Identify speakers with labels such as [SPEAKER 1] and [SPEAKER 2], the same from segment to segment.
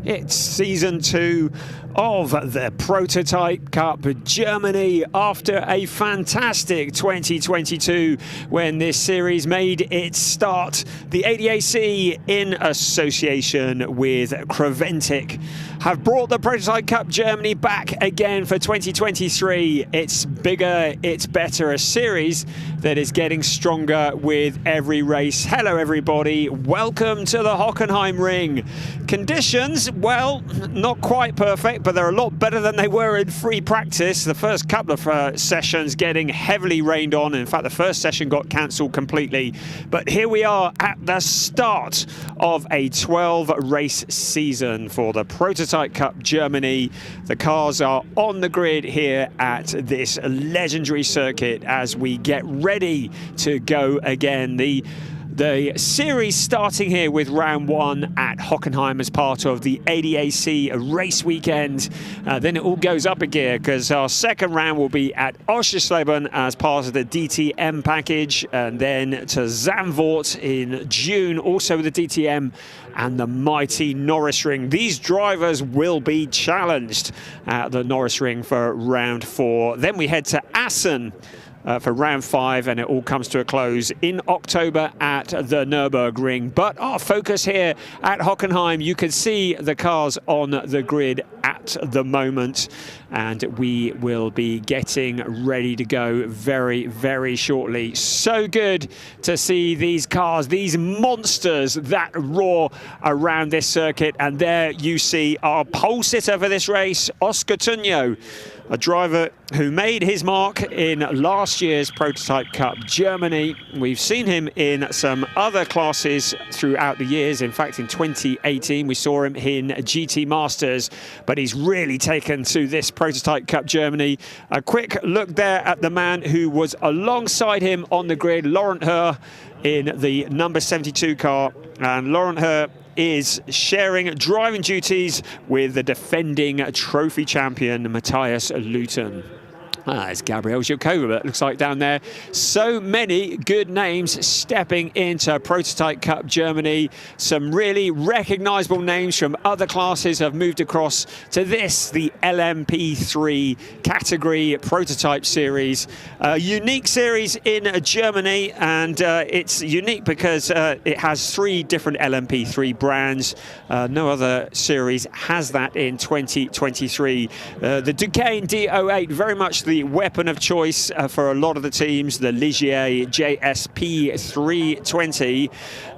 [SPEAKER 1] It's season 2 of the Prototype Cup Germany after a fantastic 2022 when this series made its start. The ADAC, in association with Creventic, have brought the Prototype Cup Germany back again for 2023. It's bigger, it's better, a series that is getting stronger with every race. Hello everybody, welcome to the Hockenheim ring. Conditions, well, not quite perfect, but they're a lot better than they were in free practice. The first couple of sessions getting heavily rained on. In fact, the first session got cancelled completely. But here we are at the start of a 12-race season for the Prototype Cup Germany. The cars are on the grid here at this legendary circuit as we get ready to go again. The series starting here with round 1 at Hockenheim as part of the ADAC race weekend. Then it all goes up a gear because our second round will be at Oschersleben as part of the DTM package, and then to Zandvoort in June, also with the DTM and the mighty Norris Ring. These drivers will be challenged at the Norris Ring for round 4. Then we head to Assen for round 5, and it all comes to a close in October at the Nürburgring. But our focus here at Hockenheim, you can see the cars on the grid at the moment, and we will be getting ready to go very, very shortly. So good to see these cars, these monsters that roar around this circuit. And there you see our pole sitter for this race, Oscar Tunjo, a driver who made his mark in last year's Prototype Cup Germany. We've seen him in some other classes throughout the years. In fact, in 2018, we saw him in GT Masters, but he's really taken to this Prototype Cup Germany. A quick look there at the man who was alongside him on the grid, Laurent Her, in the number 72 car. And Laurent Her is sharing driving duties with the defending trophy champion, Matthias Luton. It's Gabriel Zhukova, it looks like down there. So many good names stepping into Prototype Cup Germany. Some really recognisable names from other classes have moved across to this, the LMP3 category Prototype Series. A unique series in Germany, and it's unique because it has 3 different LMP3 brands. No other series has that in 2023. The Duquesne D08, very much the weapon of choice for a lot of the teams, the Ligier JSP 320.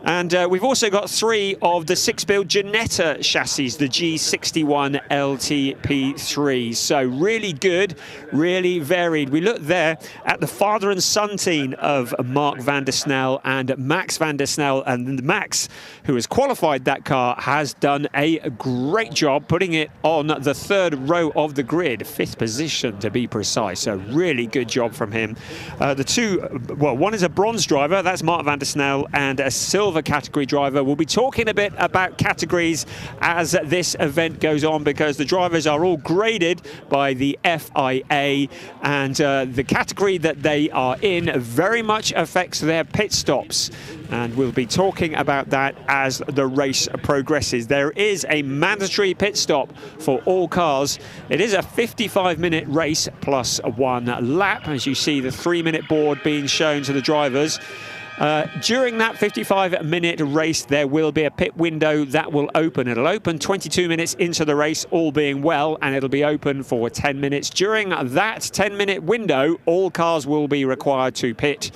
[SPEAKER 1] And we've also got 3 of the 6-build Ginetta chassis, the G61 LTP3. So really good, really varied. We look there at the father and son team of Mark van der Snel and Max van der Snel. And Max, who has qualified that car, has done a great job putting it on the 3rd row of the grid, 5th position to be precise. So really good job from him. The 2, well, one is a bronze driver, that's Mark van der Snel, and a silver category driver. We'll be talking a bit about categories as this event goes on, because the drivers are all graded by the FIA, and the category that they are in very much affects their pit stops. And we'll be talking about that as the race progresses. There is a mandatory pit stop for all cars. It is a 55-minute race plus 1 lap, as you see the 3-minute board being shown to the drivers. During that 55-minute race, there will be a pit window that will open. It'll open 22 minutes into the race, all being well, and it'll be open for 10 minutes. During that 10-minute window, all cars will be required to pit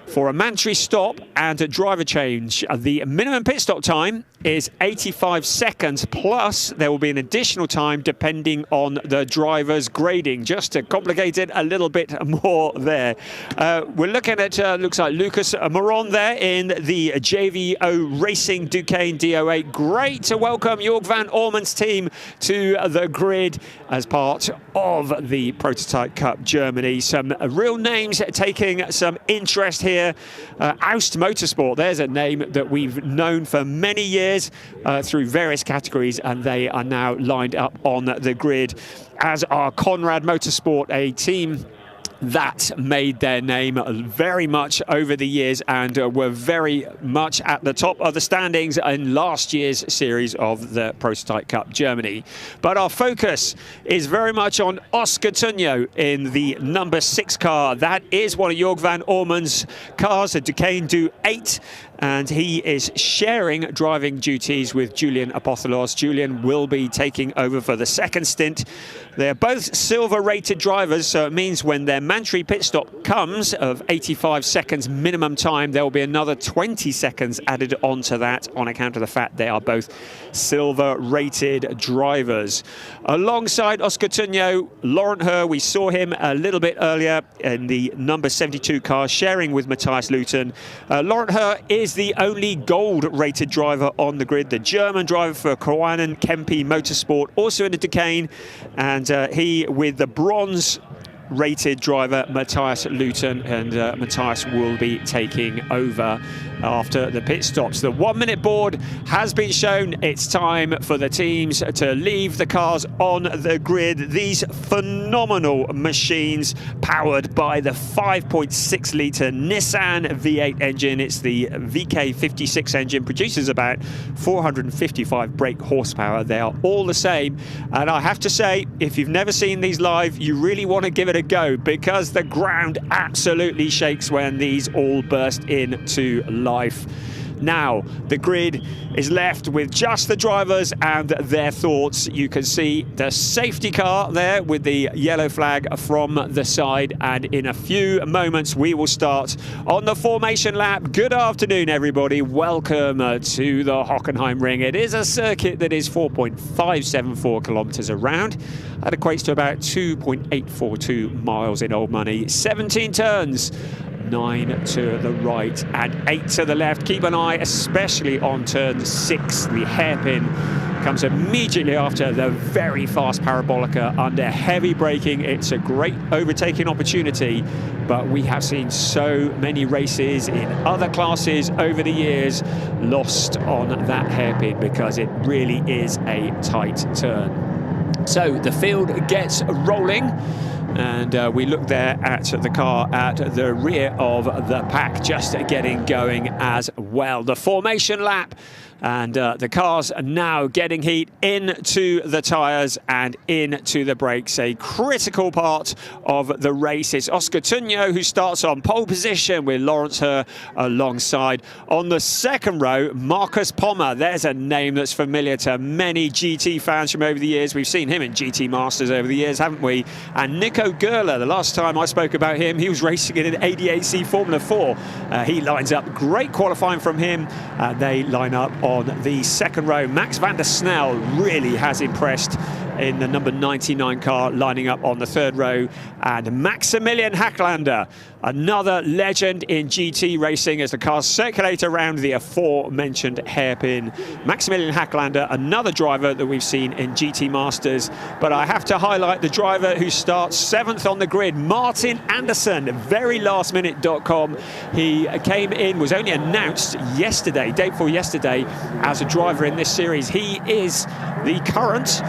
[SPEAKER 1] for a mandatory stop and a driver change. The minimum pit stop time is 85 seconds, plus there will be an additional time depending on the driver's grading, just to complicate it a little bit more there. We're looking at, looks like Lucas Moron there in the JVO Racing Duquesne D08. Great to welcome Jörg van Orman's team to the grid as part of the Prototype Cup Germany. Some real names taking some interest here. ADAC Motorsport, there's a name that we've known for many years through various categories, and they are now lined up on the grid, as are Conrad Motorsport, a team that made their name very much over the years and were very much at the top of the standings in last year's series of the Prototype Cup Germany. But our focus is very much on Oscar Tunjo in the number 6 car. That is one of Jörg van Orman's cars, a Ducane Do 8. And he is sharing driving duties with Julian Apothelos. Julian will be taking over for the second stint. They're both silver-rated drivers, so it means when their mandatory pit stop comes of 85 seconds minimum time, there will be another 20 seconds added onto that on account of the fact they are both silver-rated drivers. Alongside Oscar Tunjo, Laurent Herr, we saw him a little bit earlier in the number 72 car, sharing with Matthias Luton. Laurent Herr is the only gold-rated driver on the grid, the German driver for ADAC GT Motorsport, also in the Ducane, and he with the bronze-rated driver Matthias Luton, and Matthias will be taking over after the pit stops. The 1-minute board has been shown. It's time for the teams to leave the cars on the grid. These phenomenal machines powered by the 5.6-litre Nissan V8 engine. It's the VK56 engine, produces about 455 brake horsepower. They are all the same. And I have to say, if you've never seen these live, you really want to give it a go, because the ground absolutely shakes when these all burst into life. Now, the grid is left with just the drivers and their thoughts. You can see the safety car there with the yellow flag from the side, and in a few moments we will start on the formation lap. Good afternoon, everybody. Welcome to the Hockenheim ring. It is a circuit that is 4.574 kilometers around. That equates to about 2.842 miles in old money. 17 turns. 9 to the right and 8 to the left. Keep an eye especially on turn 6. The hairpin comes immediately after the very fast parabolica under heavy braking. It's a great overtaking opportunity, but we have seen so many races in other classes over the years lost on that hairpin because it really is a tight turn. So the field gets rolling. And we look there at the car at the rear of the pack, just getting going as well. The formation lap, and the cars are now getting heat into the tyres and into the brakes. A critical part of the race is Oscar Tunjo, who starts on pole position with Laurent Herr alongside. On the second row, Marcus Pommer. There's a name that's familiar to many GT fans from over the years. We've seen him in GT Masters over the years, haven't we? And Nico Gerler, the last time I spoke about him, he was racing in an ADAC Formula 4. He lines up, great qualifying from him. They line up on the second row. Max van der Snel really has impressed in the number 99 car, lining up on the third row. And Maximilian Hacklander, another legend in GT racing, as the cars circulate around the aforementioned hairpin. Maximilian Hacklander, another driver that we've seen in GT Masters. But I have to highlight the driver who starts 7th on the grid, Martin Andersson, verylastminute.com. He came in, was only announced yesterday, day before yesterday, as a driver in this series. He is the current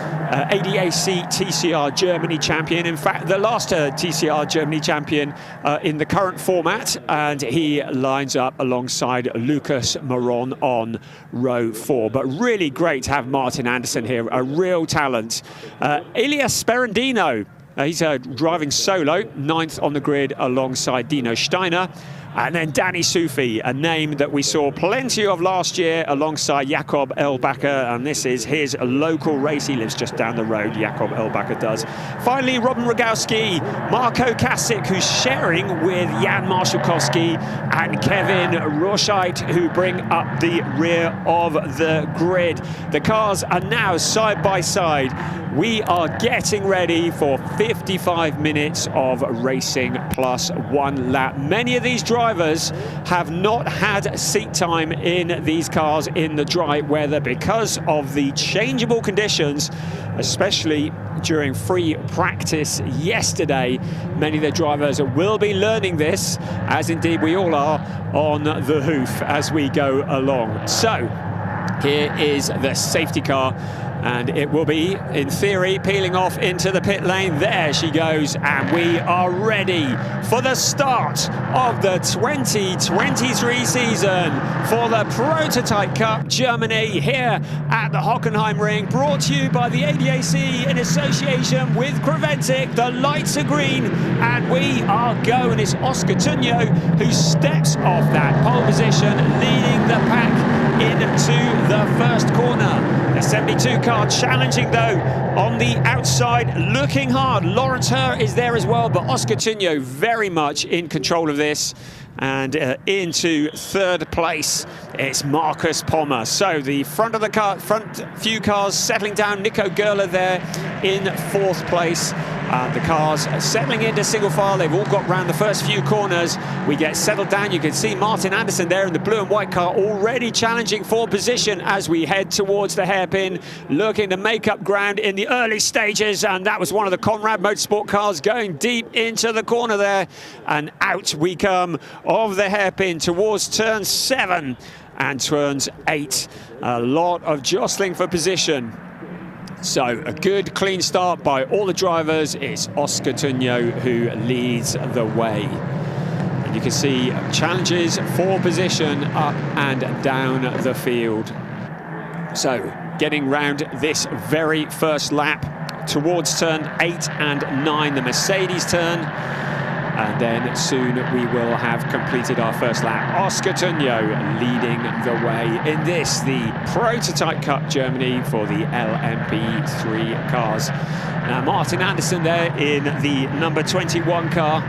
[SPEAKER 1] ADAC TCR Germany champion. In fact, the last TCR Germany champion in the current format, and he lines up alongside Lucas Moron on row 4. But really great to have Martin Andersson here, a real talent. Elias Sperandino, he's driving solo, 9th on the grid alongside Dino Steiner. And then Danny Sufi, a name that we saw plenty of last year alongside Jakob Elbacker, and this is his local race. He lives just down the road, Jakob Elbacker does. Finally, Robin Rogowski, Marco Kasich, who's sharing with Jan Marszałkowski and Kevin Roscheit, who bring up the rear of the grid. The cars are now side by side. We are getting ready for 55 minutes of racing plus 1 lap. Many of these drivers have not had seat time in these cars in the dry weather because of the changeable conditions, especially during free practice yesterday. Many of the drivers will be learning this, as indeed we all are, on the hoof as we go along. So here is the safety car. And it will be, in theory, peeling off into the pit lane. There she goes, and we are ready for the start of the 2023 season for the Prototype Cup Germany here at the Hockenheim ring, brought to you by the ADAC in association with Creventic. The lights are green, and we are go, and it's Oscar Tunjo who steps off that pole position, leading the pack into the first corner. The 72 car challenging though on the outside, looking hard. Lawrence Herr is there as well, but Oscar Tunjo very much in control of this. And into third place, it's Marcus Pommer. So the front of the car, front few cars settling down. Nico Gerler there in fourth place. The cars settling into single file. They've all got round the first few corners. We get settled down. You can see Martin Anderson there in the blue and white car already challenging for position as we head towards the hairpin, looking to make up ground in the early stages. And that was one of the Conrad Motorsport cars going deep into the corner there. And out we come of the hairpin towards turn 7 and turns 8. A lot of jostling for position. So a good clean start by all the drivers. It's Oscar Tunjo who leads the way. And you can see challenges for position up and down the field. So getting round this very first lap towards turn 8 and 9, the Mercedes turn. And then soon we will have completed our first lap. Oscar Tunjo leading the way in this, the Prototype Cup Germany for the LMP3 cars. Now Martin Anderson there in the number 21 car,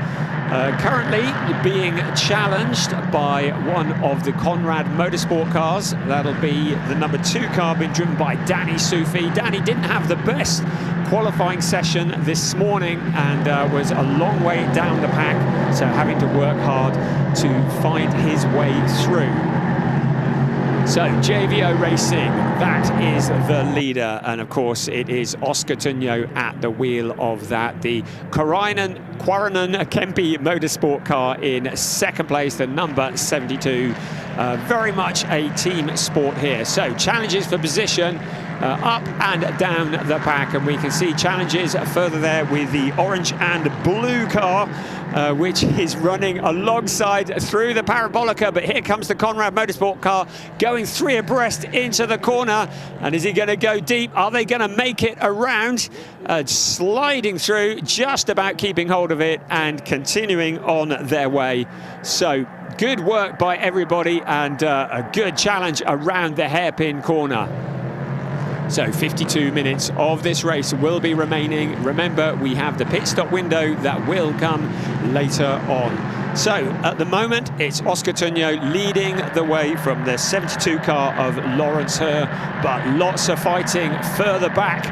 [SPEAKER 1] currently being challenged by one of the Conrad Motorsport cars. That'll be the number 2 car being driven by Danny Sufi. Danny didn't have the best qualifying session this morning and was a long way down the pack, so having to work hard to find his way through. So JVO Racing, that is the leader, and of course it is Oscar Tunjo at the wheel of that. The Quarinen Kempi Motorsport car in second place, the number 72. Very much a team sport here. So challenges for position up and down the pack, and we can see challenges further there with the orange and blue car, which is running alongside through the Parabolica. But here comes the Conrad Motorsport car going 3 abreast into the corner. And is he going to go deep? Are they going to make it around? Sliding through, just about keeping hold of it and continuing on their way. So good work by everybody, and a good challenge around the hairpin corner. So 52 minutes of this race will be remaining. Remember, we have the pit stop window that will come later on. So at the moment, it's Oscar Tunjo leading the way from the 72 car of Lawrence Herr, but lots of fighting further back,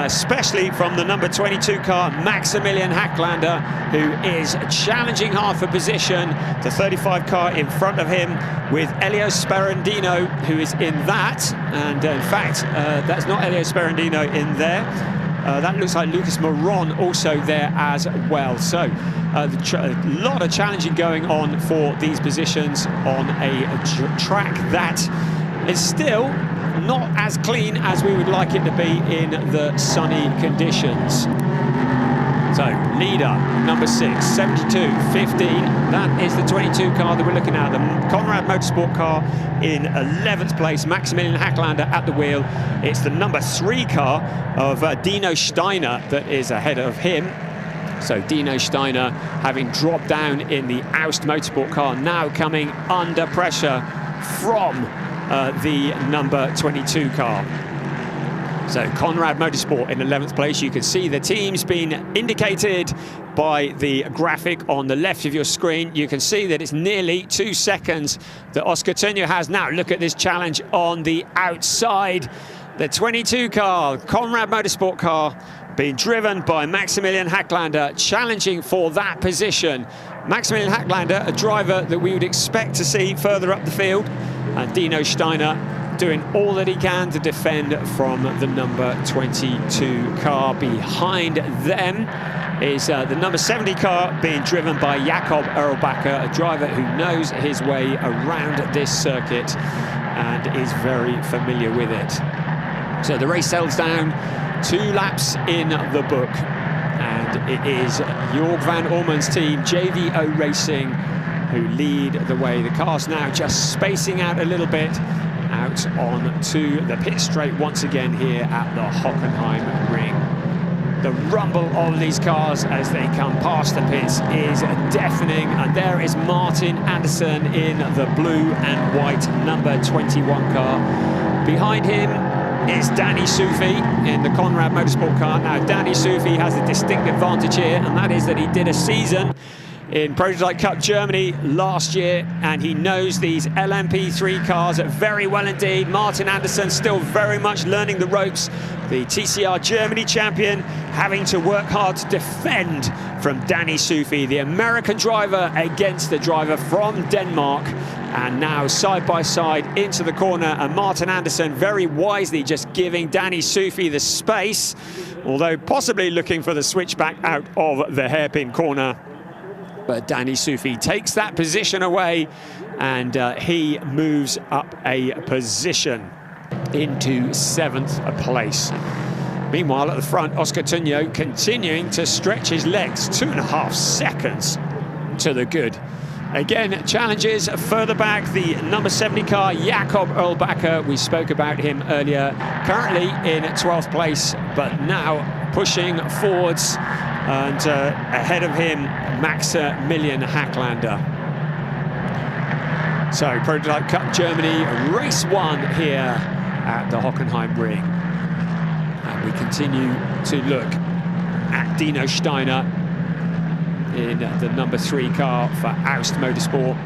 [SPEAKER 1] especially from the number 22 car, Maximilian Hacklander, who is challenging hard for position. The 35 car in front of him with Elio Sperandino, who is in that. And in fact, that's not Elio Sperandino in there. That looks like Lucas Moron also there as well. So a lot of challenging going on for these positions on a track that is still not as clean as we would like it to be in the sunny conditions. So leader number 6, 72, 15. That is the 22 car that we're looking at. The Conrad Motorsport car in 11th place. Maximilian Hacklander at the wheel. It's the number 3 car of Dino Steiner that is ahead of him. So Dino Steiner, having dropped down in the Aust Motorsport car, now coming under pressure from the number 22 car. So Conrad Motorsport in 11th place. You can see the teams being indicated by the graphic on the left of your screen. You can see that it's nearly 2 seconds that Oscar Tunjo has. Now look at this challenge on the outside. The 22 car, Conrad Motorsport car, being driven by Maximilian Hacklander, challenging for that position. Maximilian Hacklander, a driver that we would expect to see further up the field, and Dino Steiner doing all that he can to defend from the number 22 car. Behind them is the number 70 car being driven by Jakob Erlbacher, a driver who knows his way around this circuit and is very familiar with it. So the race settles down, 2 laps in the book, and it is Jorg van Ormen's team, JVO Racing, who lead the way. The car's now just spacing out a little bit out onto the pit straight once again here at the Hockenheim ring. The rumble of these cars as they come past the pits is deafening, and there is Martin Andersson in the blue and white number 21 car. Behind him is Danny Soufi in the Conrad Motorsport car. Now, Danny Soufi has a distinct advantage here, and that is that he did a season in Prototype Cup Germany last year, and he knows these LMP3 cars very well indeed. Martin Andersson still very much learning the ropes. The TCR Germany champion having to work hard to defend from Danny Soufi, the American driver against the driver from Denmark. And now side by side into the corner, and Martin Andersson very wisely just giving Danny Soufi the space, although possibly looking for the switchback out of the hairpin corner. But Danny Soufi takes that position away, and he moves up a position into 7th place. Meanwhile, at the front, Oscar Tunjo continuing to stretch his legs, 2.5 seconds to the good. Again, challenges further back, the number 70 car, Jakob Erlbacher. We spoke about him earlier, currently in 12th place, but now pushing forwards, and ahead of him, Maximilian Hacklander. So, Prototype Cup Germany, race 1 here at the Hockenheim ring. And we continue to look at Dino Steiner in the number 3 car for Aust Motorsport.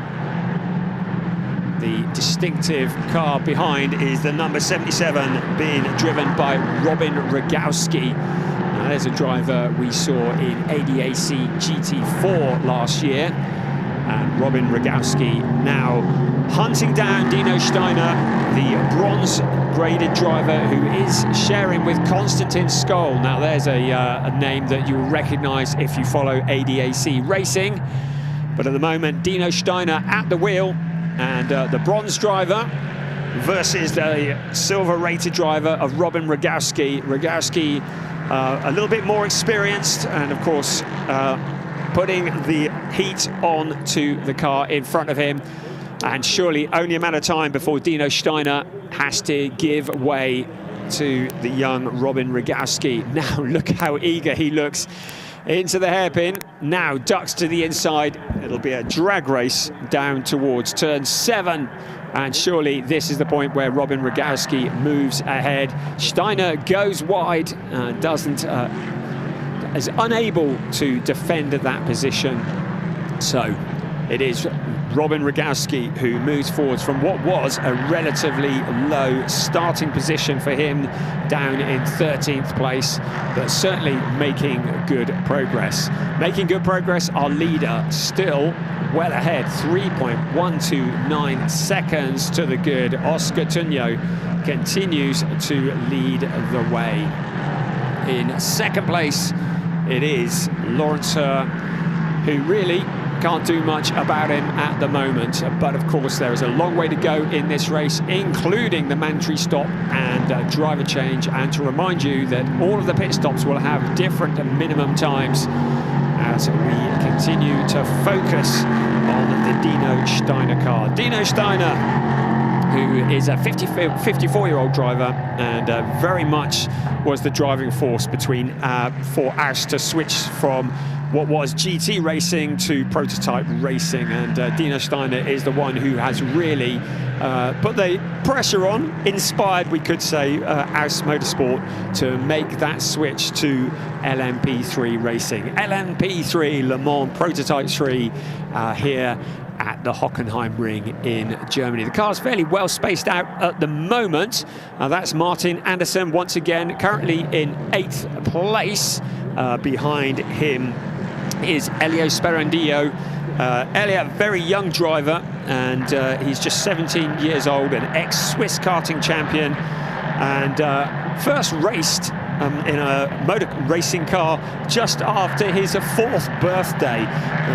[SPEAKER 1] The distinctive car behind is the number 77, being driven by Robin Rogowski. Now, there's a driver we saw in ADAC GT4 last year. And Robin Rogowski now hunting down Dino Steiner, the bronze-graded driver who is sharing with Konstantin Skoll. Now, there's a name that you'll recognise if you follow ADAC Racing. But at the moment, Dino Steiner at the wheel, and the bronze driver versus the silver-rated driver of Robin Rogowski. Rogowski a little bit more experienced, and of course putting the heat on to the car in front of him, and surely only a matter of time before Dino Steiner has to give way to the young Robin Rogowski. Now look how eager he looks into the hairpin, now ducks to the inside. It'll be a drag race down towards turn 7, and surely this is the point where Robin Rogowski moves ahead. Steiner goes wide, is unable to defend that position. So it is Robin Rogowski who moves forwards from what was a relatively low starting position for him, down in 13th place, but certainly making good progress. Making good progress, our leader still well ahead, 3.129 seconds to the good. Oscar Tunjo continues to lead the way. In 2nd place, it is Lawrence Herr, who really can't do much about him at the moment. But of course, there is a long way to go in this race, including the mandatory stop and driver change. And to remind you that all of the pit stops will have different minimum times as we continue to focus on the Dino Steiner car. Dino Steiner, who is a 54-year-old driver, and very much was the driving force between for Aust to switch from what was GT racing to prototype racing. And Dino Steiner is the one who has really put the pressure on, inspired, we could say, Aust Motorsport to make that switch to LMP3 racing. LMP3 Le Mans Prototype 3 here at the Hockenheim ring in Germany. The car's fairly well spaced out at the moment. That's Martin Andersson once again, currently in 8th place. Behind him is Elio Sperandillo. Elio, very young driver, and he's just 17 years old, an ex-Swiss karting champion, and first raced in a motor racing car just after his 4th birthday.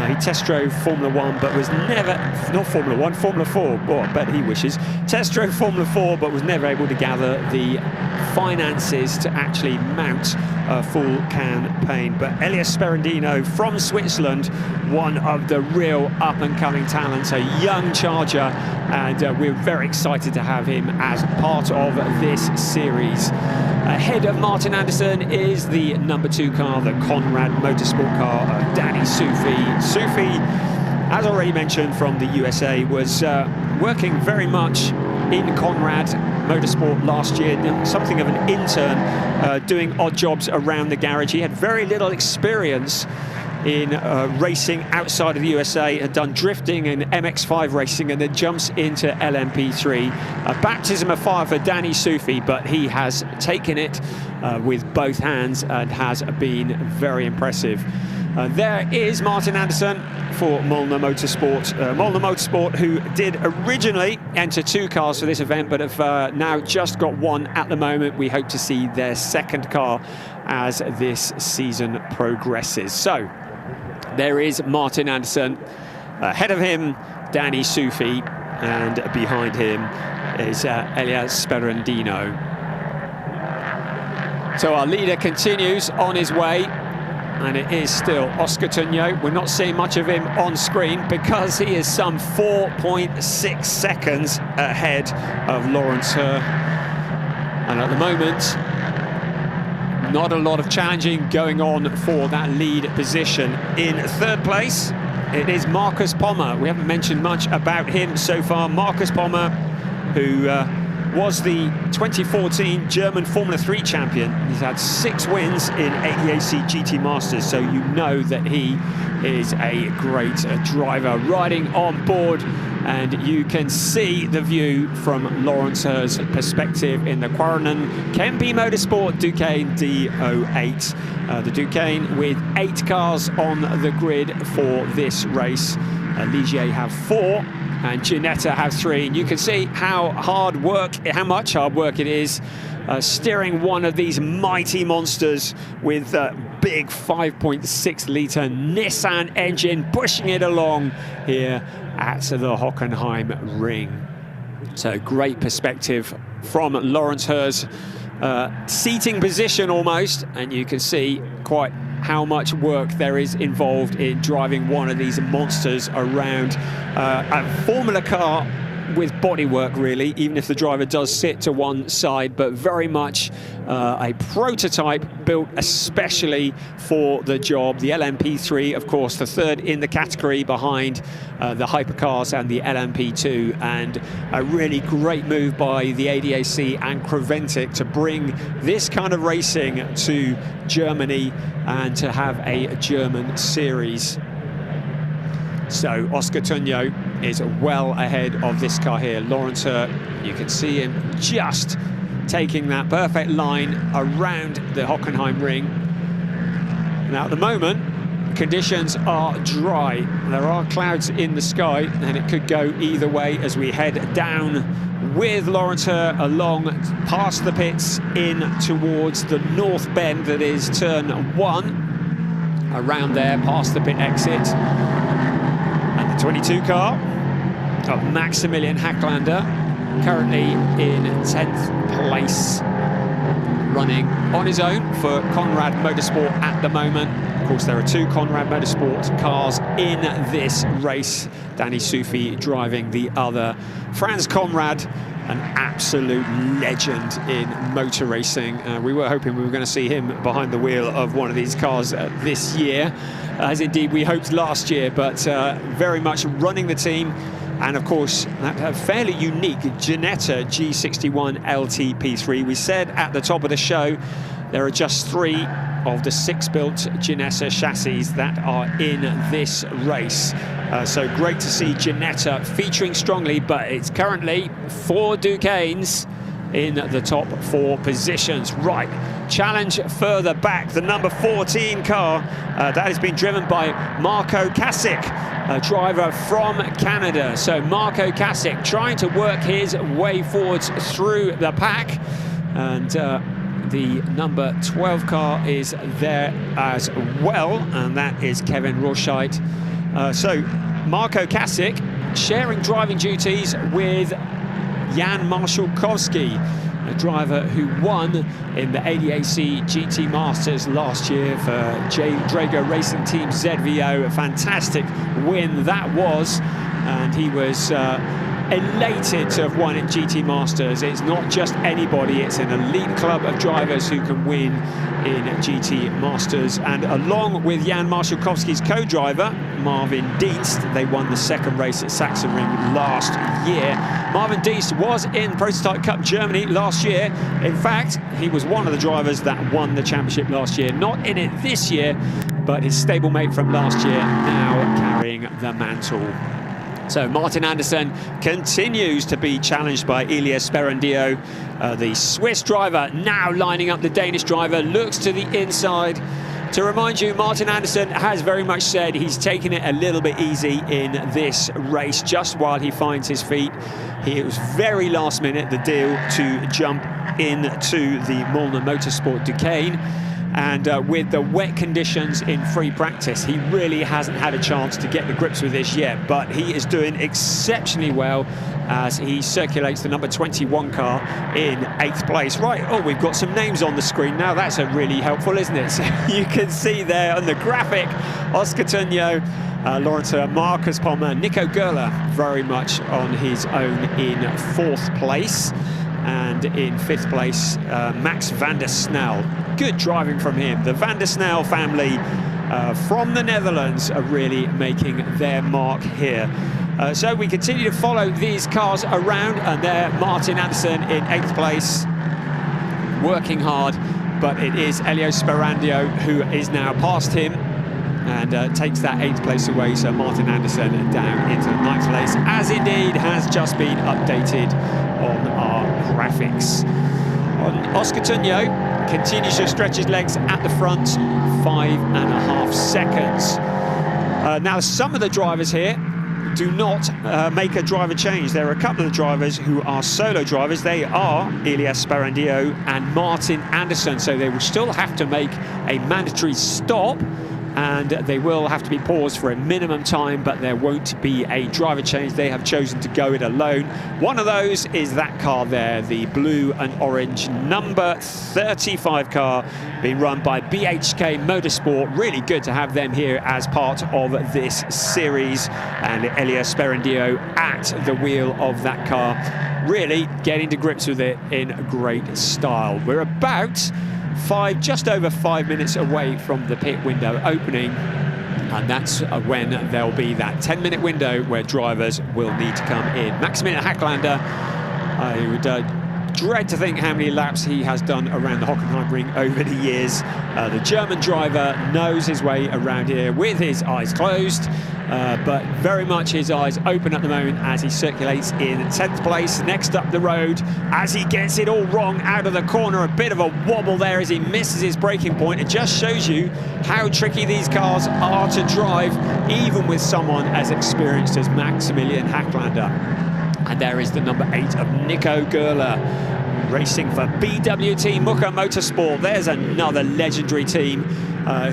[SPEAKER 1] He test drove Formula 1, but was never, not Formula 1, Formula 4, oh, I bet he wishes. Test drove Formula 4, but was never able to gather the finances to actually mount a full campaign. But Elias Sperandino from Switzerland, one of the real up-and-coming talents, a young charger, and we're very excited to have him as part of this series. Ahead of Martin Andersson is the number 2 car, the Conrad Motorsport car of Danny Sufi. Sufi, as already mentioned, from the USA, was working very much in Conrad Motorsport last year, something of an intern, doing odd jobs around the garage. He had very little experience in racing outside of the USA, had done drifting and MX5 racing, and then jumps into LMP3. A baptism of fire for Danny Sufi, but he has taken it with both hands and has been very impressive. There is Martin Andersson for Molnar Motorsport. Molnar Motorsport, who did originally enter 2 cars for this event, but have now just got 1 at the moment. We hope to see their 2nd car as this season progresses. So there is Martin Andersson. Ahead of him, Danny Sufi, and behind him is Elias Sperandino. So our leader continues on his way, and it is still Oscar Tuño. We're not seeing much of him on screen because he is some 4.6 seconds ahead of Lawrence Herr. And at the moment, not a lot of challenging going on for that lead position. In 3rd place, it is Marcus Pommer. We haven't mentioned much about him so far. Marcus Pommer, who was the 2014 German Formula 3 champion. He's had 6 wins in ADAC GT Masters, so you know that he is a great driver riding on board. And you can see the view from Lawrence Herr's perspective in the Quarren Kemby Motorsport Duqueine D08. The Duqueine with 8 cars on the grid for this race. Ligier have 4 and Ginetta have 3. And you can see how much hard work it is steering one of these mighty monsters with a big 5.6 litre Nissan engine, pushing it along here at the Hockenheim ring. So great perspective from Lawrence Herr's seating position almost, and you can see quite how much work there is involved in driving one of these monsters around. A Formula car with bodywork, really, even if the driver does sit to one side, but very much a prototype built especially for the job. The LMP3, of course, the 3rd in the category behind the hypercars and the LMP2, and a really great move by the ADAC and Creventic to bring this kind of racing to Germany and to have a German series. So Oscar Tuño is well ahead of this car here. Lawrence Herr, you can see him just taking that perfect line around the Hockenheim ring. Now at the moment, conditions are dry. There are clouds in the sky, and it could go either way as we head down with Lawrence Herr along past the pits in towards the north bend that is turn 1. Around there, past the pit exit. 22 car of Maximilian Hacklander, currently in 10th place, running on his own for Conrad Motorsport at the moment. Of course, there are 2 Conrad Motorsport cars in this race. Danny Sufi driving the other. Franz Conrad, an absolute legend in motor racing. We were hoping we were going to see him behind the wheel of one of these cars this year, as indeed we hoped last year, but very much running the team. And of course, that fairly unique Ginetta G61 LTP3. We said at the top of the show, there are just 3 of the 6 built Ginetta chassis that are in this race. So great to see Ginetta featuring strongly, but it's currently 4 Duqueines in the top 4 positions. Right, challenge further back, the number 14 car that has been driven by Marco Kasich, a driver from Canada. So Marco Kasich trying to work his way forwards through the pack, and the number 12 car is there as well, and that is Kevin Roscheit. So Marko Kasic sharing driving duties with Jan Marszałkowski, a driver who won in the ADAC GT Masters last year for Drago Racing Team ZVO. A fantastic win that was, and he was elated to have won in GT Masters. It's not just anybody, it's an elite club of drivers who can win in GT Masters. And along with Jan Marszałkowski's co-driver, Marvin Dienst, they won the second race at Sachsenring last year. Marvin Dienst was in Prototype Cup Germany last year. In fact, he was one of the drivers that won the championship last year. Not in it this year, but his stablemate from last year now carrying the mantle. So Martin Andersson continues to be challenged by Elias Sperandio. The Swiss driver now lining up the Danish driver, looks to the inside. To remind you, Martin Andersson has very much said he's taking it a little bit easy in this race, just while he finds his feet. It was very last minute, the deal to jump into the Molnar Motorsport Duquesne. And with the wet conditions in free practice, he really hasn't had a chance to get the grips with this yet, but he is doing exceptionally well as he circulates the number 21 car in 8th place. Right, oh, we've got some names on the screen now. That's really helpful, isn't it? So you can see there on the graphic, Oscar Tunjo, Lawrence Marcus Palmer, Nico Gerler very much on his own in 4th place. And in 5th place, Max van der Snel. Good driving from him. The van der Snel family from the Netherlands are really making their mark here. So we continue to follow these cars around, and there Martin Andersson in 8th place, working hard, but it is Elias Sperandio who is now past him and takes that 8th place away. So Martin Andersson down into 9th place, as indeed has just been updated on our graphics. Oscar Tunjo continues to stretch his legs at the front, 5.5 seconds. Now some of the drivers here do not make a driver change. There are a couple of drivers who are solo drivers. They are Elias Sperandio and Martin Andersson, so they will still have to make a mandatory stop, and they will have to be paused for a minimum time, but there won't be a driver change. They have chosen to go it alone. One of those is that car there, the blue and orange number 35 car being run by BHK Motorsport. Really good to have them here as part of this series, and Elias Sperandio at the wheel of that car, really getting to grips with it in great style. We're about just over 5 minutes away from the pit window opening, and that's when there'll be that 10-minute window where drivers will need to come in. Maximilian Hacklander, I would dread to think how many laps he has done around the Hockenheim ring over the years. The German driver knows his way around here with his eyes closed, but very much his eyes open at the moment as he circulates in 10th place. Next up the road, as he gets it all wrong out of the corner, a bit of a wobble there as he misses his braking point. It just shows you how tricky these cars are to drive, even with someone as experienced as Maximilian Hacklander. And there is the number 8 of Nico Gerler, racing for BWT Mucke Motorsport. There's another legendary team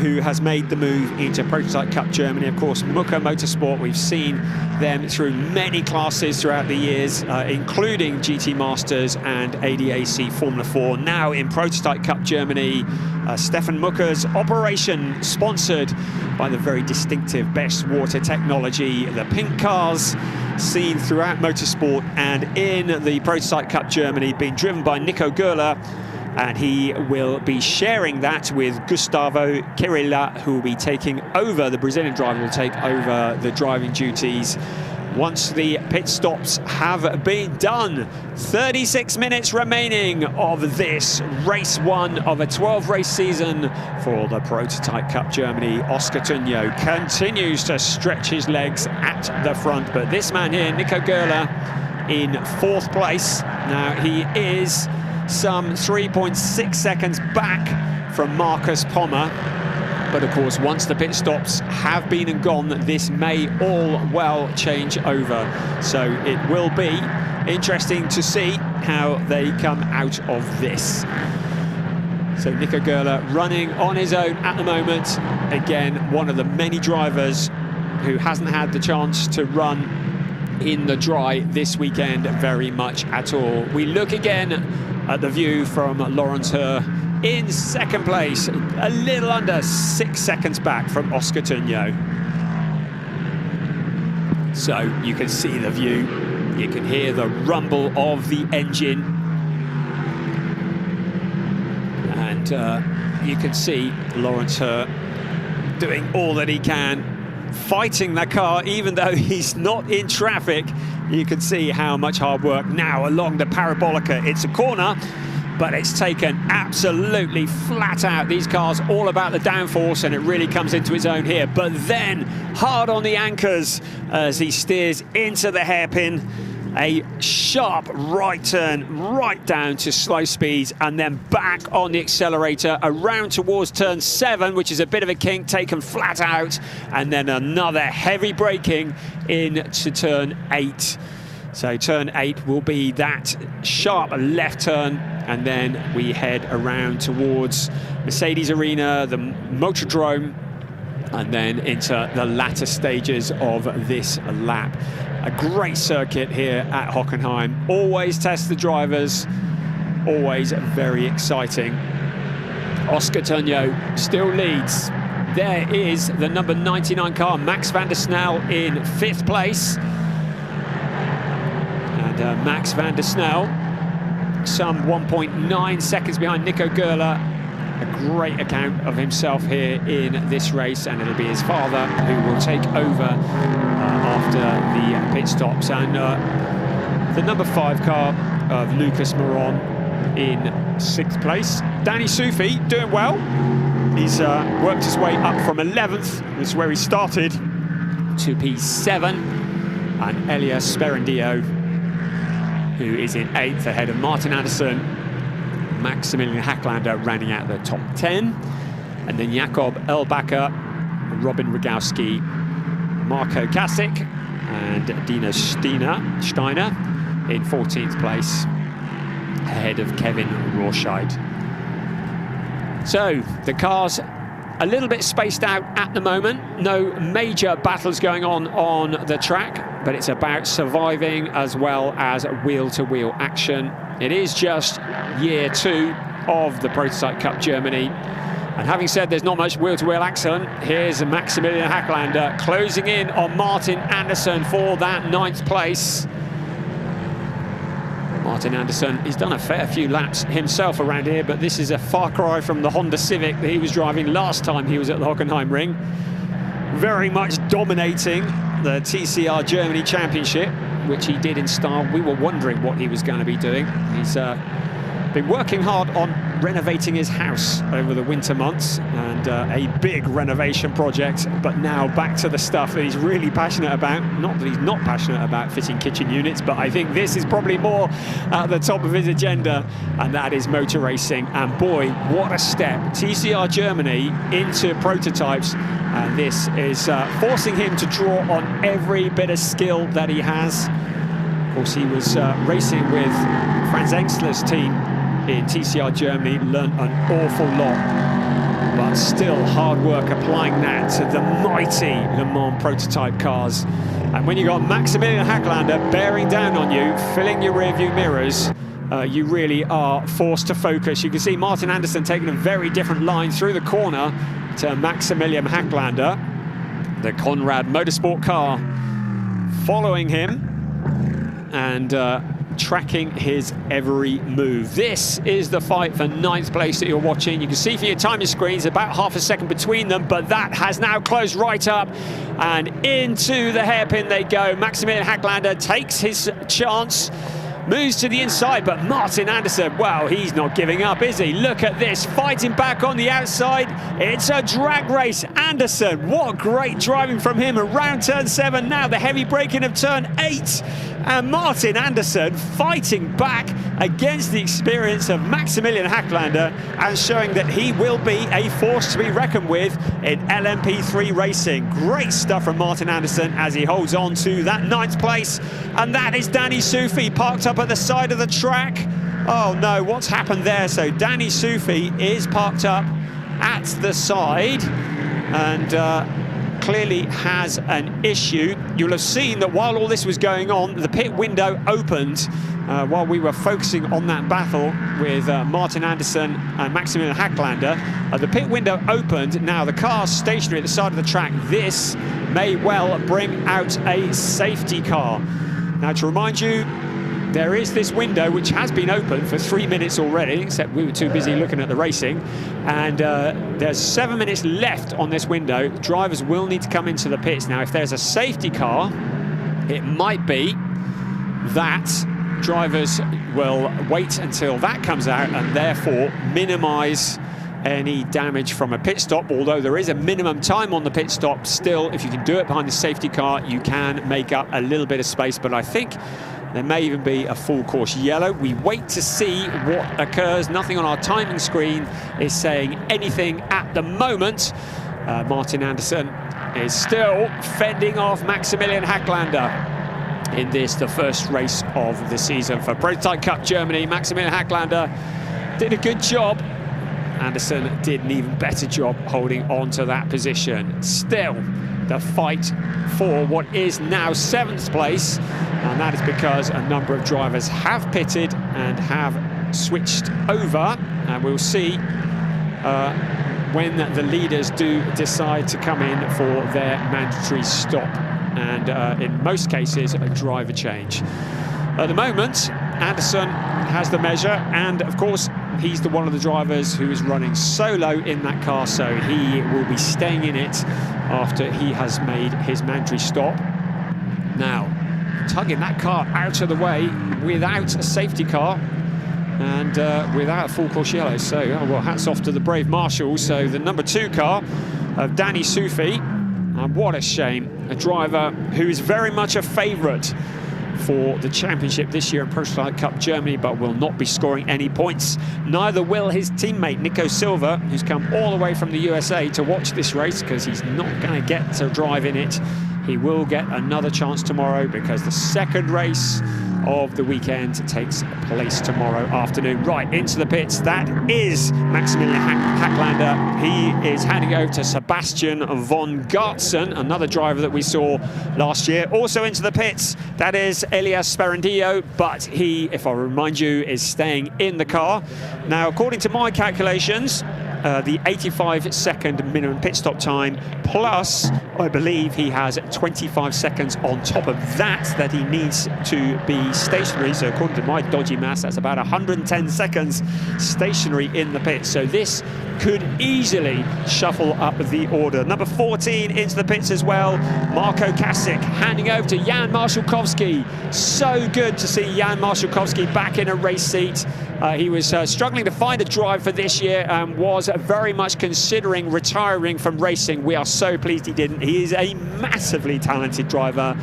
[SPEAKER 1] who has made the move into Prototype Cup Germany. Of course, Mucke Motorsport, we've seen them through many classes throughout the years, including GT Masters and ADAC Formula 4. Now in Prototype Cup Germany, Stefan Mucke's operation, sponsored by the very distinctive Best Water technology. The pink cars seen throughout motorsport, and in the Prototype Cup Germany being driven by Nico Gerler, and he will be sharing that with Gustavo Quirilla, who will be taking over. The Brazilian driver will take over the driving duties once the pit stops have been done. 36 minutes remaining of this race 1 of a 12-race season for the Prototype Cup Germany. Oscar Tunjo continues to stretch his legs at the front, but this man here, Nico Gerler, in 4th place. Now he is some 3.6 seconds back from Marcus Palmer. But of course, once the pit stops have been and gone, this may all well change over. So it will be interesting to see how they come out of this. So Nico Gerler running on his own at the moment. Again, one of the many drivers who hasn't had the chance to run in the dry this weekend very much at all. We look again at the view from Laurens Herr in second place, a little under 6 seconds back from Oscar Tunjo. So you can see the view, you can hear the rumble of the engine, and you can see Laurens Herr doing all that he can, fighting the car even though he's not in traffic. You can see how much hard work now along the Parabolica. It's a corner, but it's taken absolutely flat out. These cars all about the downforce, and it really comes into its own here. But then hard on the anchors as he steers into the hairpin. A sharp right turn right down to slow speeds, and then back on the accelerator around towards turn 7, which is a bit of a kink, taken flat out, and then another heavy braking into turn 8. So turn 8 will be that sharp left turn, and then we head around towards Mercedes Arena, the Motordrome, and then into the latter stages of this lap. A great circuit here at Hockenheim. Always test the drivers, always very exciting. Oscar Tunjo still leads. There is the number 99 car, Max van der Snel, in 5th place. And Max van der Snel, some 1.9 seconds behind Nico Gerler. A great account of himself here in this race, and it'll be his father who will take over after the pit stops. And the number 5 car of Lucas Moron in 6th place. Danny Soufi doing well. He's worked his way up from 11th, this is where he started, to P7. And Elias Sperendio, who is in 8th ahead of Martin Andersson. Maximilian Hacklander rounding out the top 10, and then Jakob Elbacker, Robin Rogowski, Marco Kasich, and Dino Steiner in 14th place ahead of Kevin Rorscheid. So the cars a little bit spaced out at the moment. No major battles going on the track, but it's about surviving as well as wheel-to-wheel action. It is just year 2 of the Prototype Cup Germany. And having said there's not much wheel-to-wheel action, here's Maximilian Hacklander closing in on Martin Andersson for that 9th place. Martin Andersson, he's done a fair few laps himself around here, but this is a far cry from the Honda Civic that he was driving last time he was at the Hockenheim ring. Very much dominating the TCR Germany Championship, which he did in style. We were wondering what he was going to be doing. He's been working hard on renovating his house over the winter months, and a big renovation project, but now back to the stuff that he's really passionate about. Not that he's not passionate about fitting kitchen units, but I think this is probably more at the top of his agenda, and that is motor racing. And boy, what a step. TCR Germany into prototypes, and this is forcing him to draw on every bit of skill that he has. Of course, he was racing with Franz Engstler's team in TCR Germany, learned an awful lot, but still hard work applying that to the mighty Le Mans prototype cars. And when you got Maximilian Hacklander bearing down on you, filling your rearview mirrors, you really are forced to focus. You can see Martin Andersson taking a very different line through the corner to Maximilian Hacklander. The Conrad Motorsport car following him and tracking his every move. This is the fight for 9th place that you're watching. You can see for your timing screens about half a second between them, but that has now closed right up, and into the hairpin they go. Maximilian Hacklander takes his chance, moves to the inside, but Martin Andersson, well, he's not giving up, is he? Look at this, fighting back on the outside. It's a drag race. Andersson, what great driving from him around turn 7. Now the heavy braking of turn 8. And Martin Andersson fighting back against the experience of Maximilian Hacklander and showing that he will be a force to be reckoned with in LMP3 racing. Great stuff from Martin Andersson as he holds on to that 9th place. And that is Danny Soufi parked up at the side of the track. Oh no, what's happened there? So Danny Sufi is parked up at the side and clearly has an issue. You'll have seen that while all this was going on, the pit window opened while we were focusing on that battle with Martin Andersson and Maximilian Hacklander. The pit window opened. Now the car's stationary at the side of the track. This may well bring out a safety car. Now, to remind you, there is this window which has been open for 3 minutes already, except we were too busy looking at the racing. And there's 7 minutes left on this window. Drivers will need to come into the pits. Now, if there's a safety car, it might be that drivers will wait until that comes out and therefore minimise any damage from a pit stop. Although there is a minimum time on the pit stop, still, if you can do it behind the safety car, you can make up a little bit of space. But I think there may even be a full course yellow. We wait to see what occurs. Nothing on our timing screen is saying anything at the moment. Martin Andersson is still fending off Maximilian Hacklander in this, the first race of the season for Prototype Cup Germany. Maximilian Hacklander did a good job. Andersson did an even better job holding on to that position. Still, the fight for what is now 7th place, and that is because a number of drivers have pitted and have switched over, and we'll see when the leaders do decide to come in for their mandatory stop, and in most cases a driver change. At the moment, Andersson has the measure, and of course he's one of the drivers who is running solo in that car, so he will be staying in it after he has made his mandatory stop. Now, tugging that car out of the way without a safety car and without a full course yellow. So, well, hats off to the brave marshals. So the number 2 car of Danny Sufi, and what a shame, a driver who is very much a favourite for the championship this year in Prototype Cup Germany, but will not be scoring any points. Neither will his teammate Nico Silva, who's come all the way from the USA to watch this race, because he's not going to get to drive in it. He will get another chance tomorrow, because the second race of the weekend takes place tomorrow afternoon. Right, into the pits, that is Maximilian Hacklander. He is handing over to Sebastian von Gartzen, another driver that we saw last year. Also into the pits, that is Elias Sperandillo, but he, if I remind you, is staying in the car. Now, according to my calculations, the 85-second minimum pit stop time, plus I believe he has 25 seconds on top of that he needs to be stationary. So according to my dodgy maths, that's about 110 seconds stationary in the pit. So this could easily shuffle up the order. Number 14 into the pits as well, Marko Kasik, handing over to Jan Marszałkowski. So good to see Jan Marszałkowski back in a race seat. He was struggling to find a drive for this year and was very much considering retiring from racing. We are so pleased he didn't. He is a massively talented driver,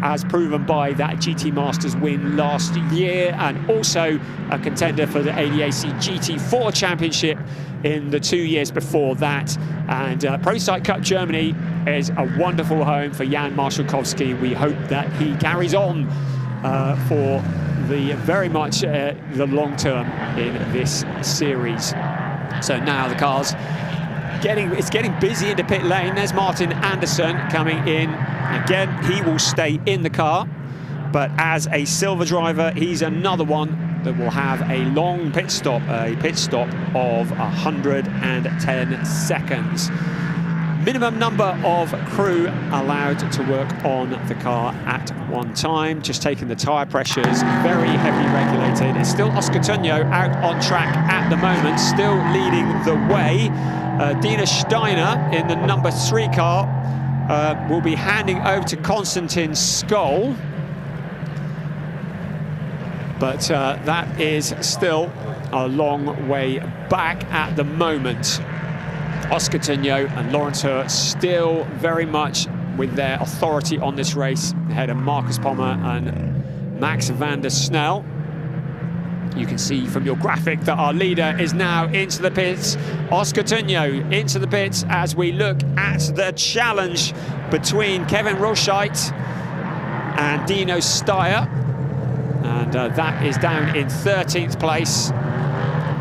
[SPEAKER 1] as proven by that GT Masters win last year, and also a contender for the ADAC GT4 Championship in the 2 years before that. And Prototype Cup Germany is a wonderful home for Jan Marszałkowski. We hope that he carries on for the very much the long term in this series. So now the car's getting busy into pit lane. There's Martin Andersson coming in. Again, he will stay in the car, but as a silver driver, he's another one that will have a long pit stop, a pit stop of 110 seconds. Minimum number of crew allowed to work on the car at one time. Just taking the tyre pressures, very heavily regulated. It's still Oscar Tunjo out on track at the moment, still leading the way. Dina Steiner in the number 3 car will be handing over to Konstantin Skoll. But that is still a long way back at the moment. Oscar Tunjo and Lawrence Hurt still very much with their authority on this race, ahead of Marcus Pommer and Max van der Snel. You can see from your graphic that our leader is now into the pits. Oscar Tunjo into the pits as we look at the challenge between Kevin Roscheit and Dino Steyer. and that is down in 13th place.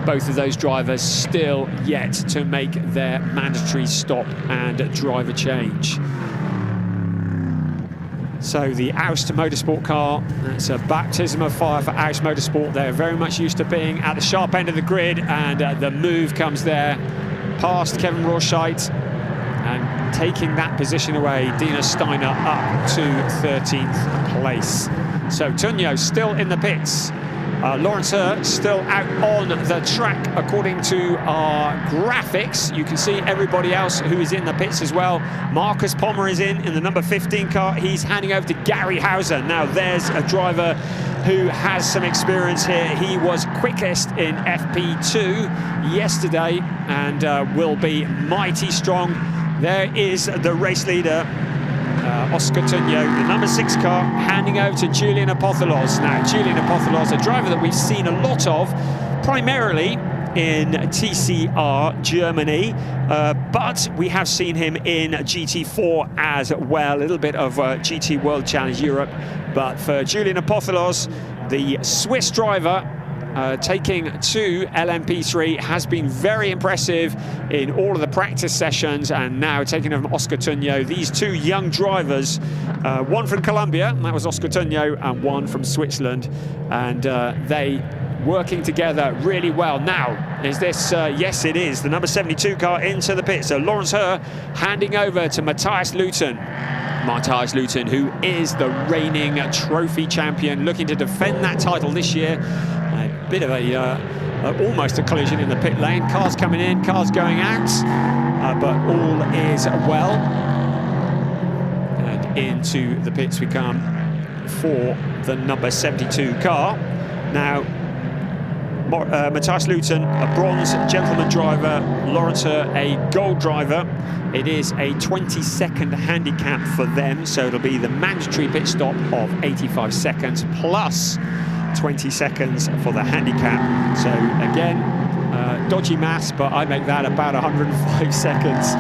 [SPEAKER 1] Both of those drivers still yet to make their mandatory stop and driver change. So the Aust Motorsport car, it's a baptism of fire for Aust Motorsport. They're very much used to being at the sharp end of the grid, and the move comes there past Kevin Rohrscheidt and taking that position away. Dina Steiner up to 13th place. So Tunyo still in the pits. Lawrence Herr still out on the track according to our graphics. You can see everybody else who is in the pits as well. Marcus Pommer is in the number 15 car. He's handing over to Gary Hauser. Now there's a driver who has some experience here. He was quickest in FP2 yesterday and will be mighty strong. There is the race leader, Oscar Tunyo, the number 6 car, handing over to Julian Apotholos. Now, Julian Apotholos, a driver that we've seen a lot of, primarily in TCR Germany, but we have seen him in GT4 as well, a little bit of GT World Challenge Europe. But for Julian Apotholos, the Swiss driver, taking to LMP3 has been very impressive in all of the practice sessions, and now taking over from Oscar Tunyo. These two young drivers, one from Colombia, and that was Oscar Tunyo, and one from Switzerland, and they working together really well. Now, is this, yes it is, the number 72 car into the pit. So Lawrence Herr handing over to Matthias Luton. Matthias Luton, who is the reigning trophy champion, looking to defend that title this year. A bit of almost a collision in the pit lane. Cars coming in, cars going out, but all is well. And into the pits we come for the number 72 car. Now, Matthias Luton, a bronze gentleman driver, Lawrence Herr, a gold driver. It is a 20-second handicap for them, so it'll be the mandatory pit stop of 85 seconds plus 20 seconds for the handicap. So again, dodgy maths, but I make that about 105 seconds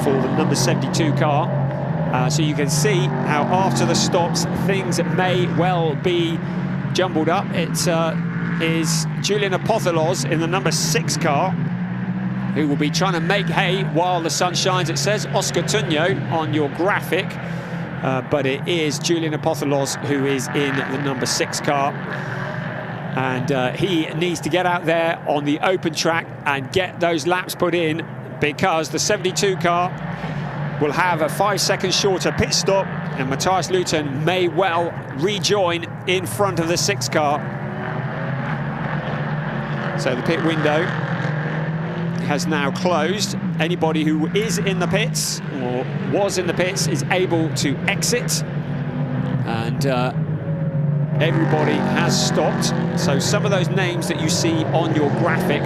[SPEAKER 1] for the number 72 car. So you can see how after the stops things may well be jumbled up. It is Julian Apotholos in the number 6 car who will be trying to make hay while the sun shines. It says Oscar Tunyo on your graphic, but it is Julian Apotholos who is in the number 6 car. And he needs to get out there on the open track and get those laps put in, because the 72 car will have a 5 seconds shorter pit stop, and Matthias Luton may well rejoin in front of the 6 car. So the pit window has now closed. Anybody who is in the pits or was in the pits is able to exit, and everybody has stopped. So some of those names that you see on your graphic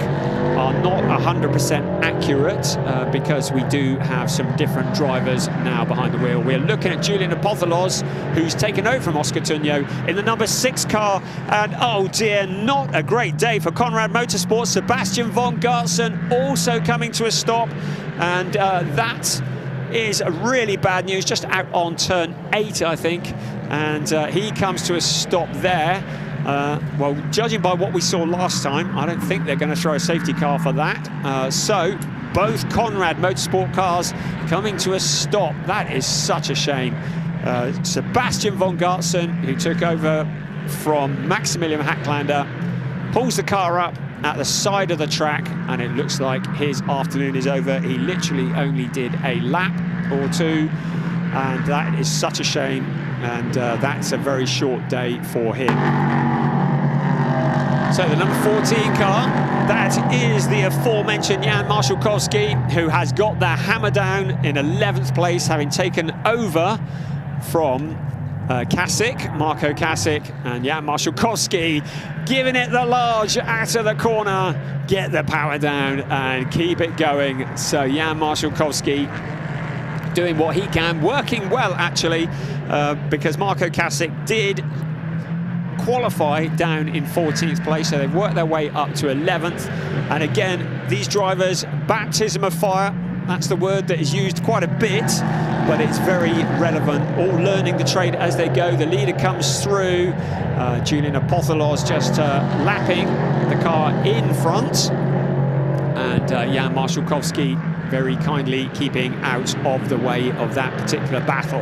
[SPEAKER 1] are not 100% accurate, because we do have some different drivers now behind the wheel. We're looking at Julian Apotholos, who's taken over from Oscar Tunyo in the number 6 car, and oh dear, not a great day for Conrad Motorsports. Sebastian von Gartzen also coming to a stop, and that is really bad news, just out on turn 8, I think, and he comes to a stop there. Well, judging by what we saw last time, I don't think they're going to throw a safety car for that. So both Conrad Motorsport cars coming to a stop. That is such a shame. Sebastian von Gartzen, who took over from Maximilian Hacklander, pulls the car up at the side of the track, and it looks like his afternoon is over. He literally only did a lap or two, and that is such a shame, and that's a very short day for him. So the number 14 car, that is the aforementioned Jan Marszałkowski, who has got the hammer down in 11th place, having taken over from Marco Kasich, and Jan Marszałkowski giving it the large out of the corner, get the power down and keep it going. So Jan Marszałkowski doing what he can, working well actually, because Marco Kasich did qualify down in 14th place, so they've worked their way up to 11th. And again, these drivers, baptism of fire, that's the word that is used quite a bit but it's very relevant. All learning the trade as they go. The leader comes through. Julian Apotholos just lapping the car in front. And Jan Marszałkowski very kindly keeping out of the way of that particular battle.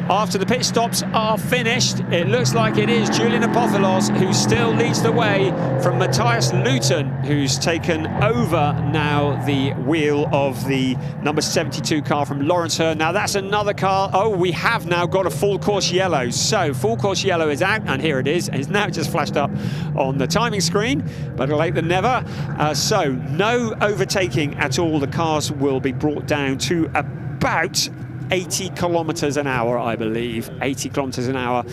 [SPEAKER 1] After the pit stops are finished, it looks like it is Julian Apotholos who still leads the way from Matthias Luton, who's taken over now the wheel of the number 72 car from Lawrence Hurd. Now that's another car. Oh, we have now got a full course yellow. So full course yellow is out, and here it is. It's now just flashed up on the timing screen, better late than never. So no overtaking at all. The cars will be brought down to about 80 kilometers an hour, I believe. 80 kilometers an hour.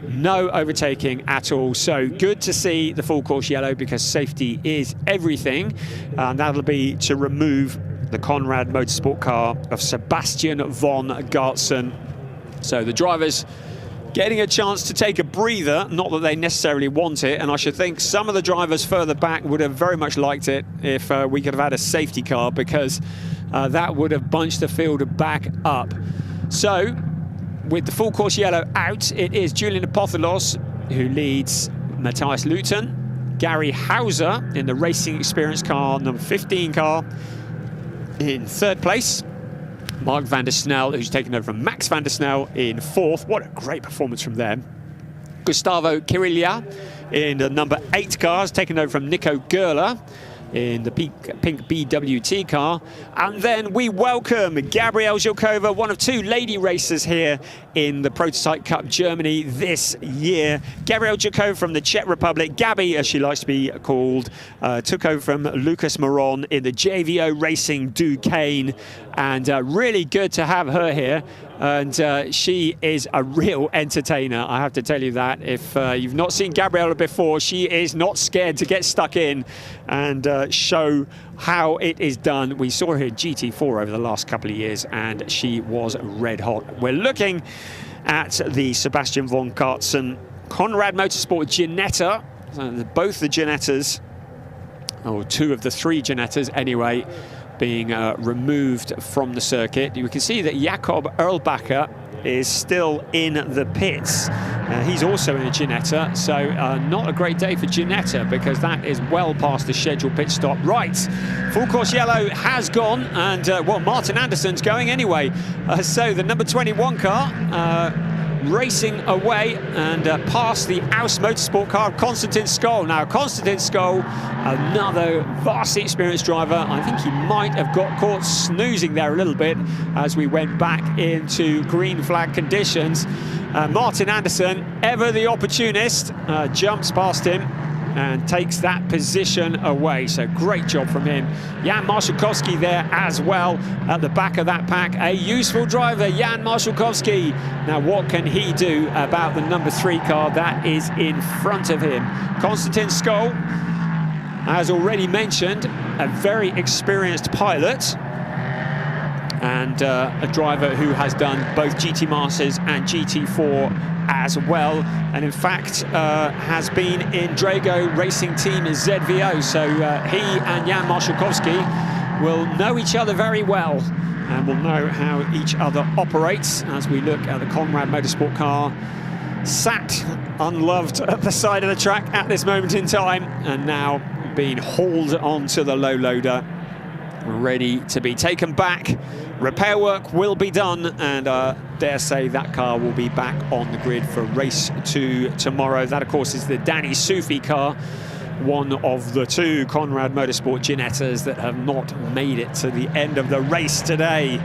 [SPEAKER 1] No overtaking at all. So good to see the full course yellow, because safety is everything. And that'll be to remove the Conrad Motorsport car of Sebastian von Gartzen. So the drivers getting a chance to take a breather, not that they necessarily want it, and I should think some of the drivers further back would have very much liked it if we could have had a safety car, because that would have bunched the field back up. So, with the full course yellow out, it is Julian Apotholos who leads Matthias Luton, Gary Hauser in the Racing Experience car, number 15 car, in third place. Mark van der Snel, who's taken over from Max van der Snel, in fourth. What a great performance from them. Gustavo Kirilla in the number 8 car, has taken over from Nico Gerler in the pink BWT car. And then we welcome Gabrielle Zhilkova, one of 2 lady racers here in the Prototype Cup Germany this year. Gabrielle Zhilkova from the Czech Republic, Gabby as she likes to be called, took over from Lucas Moron in the JVO Racing Duquesne, and really good to have her here. And she is a real entertainer, I have to tell you that. If you've not seen Gabriella before, she is not scared to get stuck in and show how it is done. We saw her in GT4 over the last couple of years, and she was red hot. We're looking at the Sebastian von Gartzen Conrad Motorsport Ginetta. Both the Ginettas, or 2 of the 3 Ginettas anyway, being removed from the circuit. You can see that Jakob Erlbacher is still in the pits. He's also in a Ginetta, so not a great day for Ginetta, because that is well past the scheduled pit stop. Right, full course yellow has gone, and well, Martin Andersson's going anyway. So the number 21 car racing away and past the Aus Motorsport car of Konstantin Skoll. Now, Konstantin Skoll, another vastly experienced driver. I think he might have got caught snoozing there a little bit as we went back into green flag conditions. Martin Andersson, ever the opportunist, jumps past him and takes that position away. So great job from him. Jan Marszałkowski there as well at the back of that pack. A useful driver, Jan Marszałkowski. Now what can he do about the number 3 car that is in front of him? Konstantin Skoll, as already mentioned, a very experienced pilot, and a driver who has done both GT Masters and GT4 as well, and in fact has been in Drago Racing Team ZVO, so he and Jan Marszałkowski will know each other very well and will know how each other operates. As we look at the Conrad Motorsport car, sat unloved at the side of the track at this moment in time, and now being hauled onto the low loader, ready to be taken back. Repair work will be done, and dare say that car will be back on the grid for race 2 tomorrow. That, of course, is the Danny Sufi car, one of the 2 Conrad Motorsport Ginettas that have not made it to the end of the race today.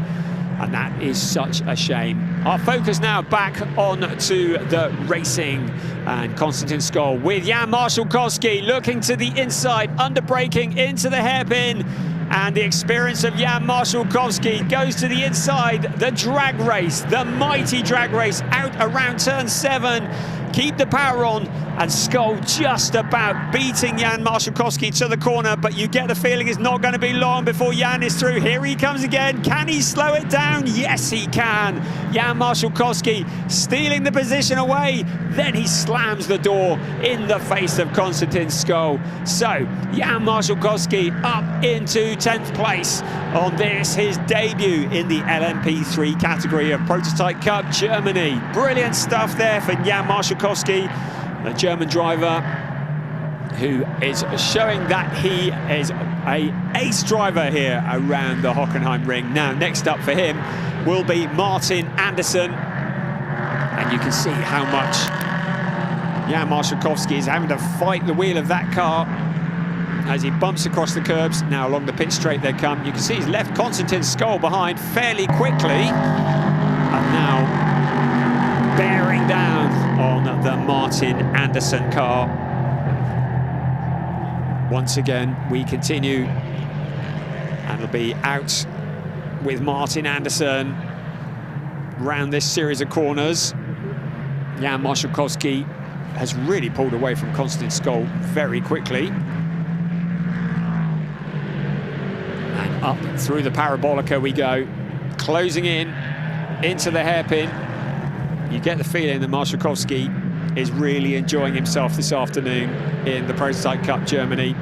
[SPEAKER 1] And that is such a shame. Our focus now back on to the racing, and Konstantin Skoll with Jan Marszałkowski looking to the inside, under braking into the hairpin, and the experience of Jan Marszałkowski goes to the inside. The drag race, the mighty drag race, out around turn 7. keep the power on, and Skoll just about beating Jan Marszałkowski to the corner, but you get the feeling it's not going to be long before Jan is through. Here he comes again. Can he slow it down? Yes, he can. Jan Marszałkowski stealing the position away. Then he slams the door in the face of Konstantin Skoll. So Jan Marszałkowski up into 10th place on this, his debut in the LMP3 category of Prototype Cup Germany. Brilliant stuff there for Jan Marszałkowski, a German driver who is showing that he is an ace driver here around the Hockenheim ring. Now, next up for him will be Martin Andersson, and you can see how much Jan Marszałkowski is having to fight the wheel of that car as he bumps across the curbs. Now along the pit straight they come. You can see he's left Konstantin Skoll behind fairly quickly, and now bearing down on the Martin Andersson car. Once again, we continue, and it'll be out with Martin Andersson round this series of corners. Jan Marszałkowski has really pulled away from Konstantin Skoll very quickly. And up through the parabolica we go, closing in into the hairpin. You get the feeling that Marszałkowski is really enjoying himself this afternoon in the Prototype Cup Germany.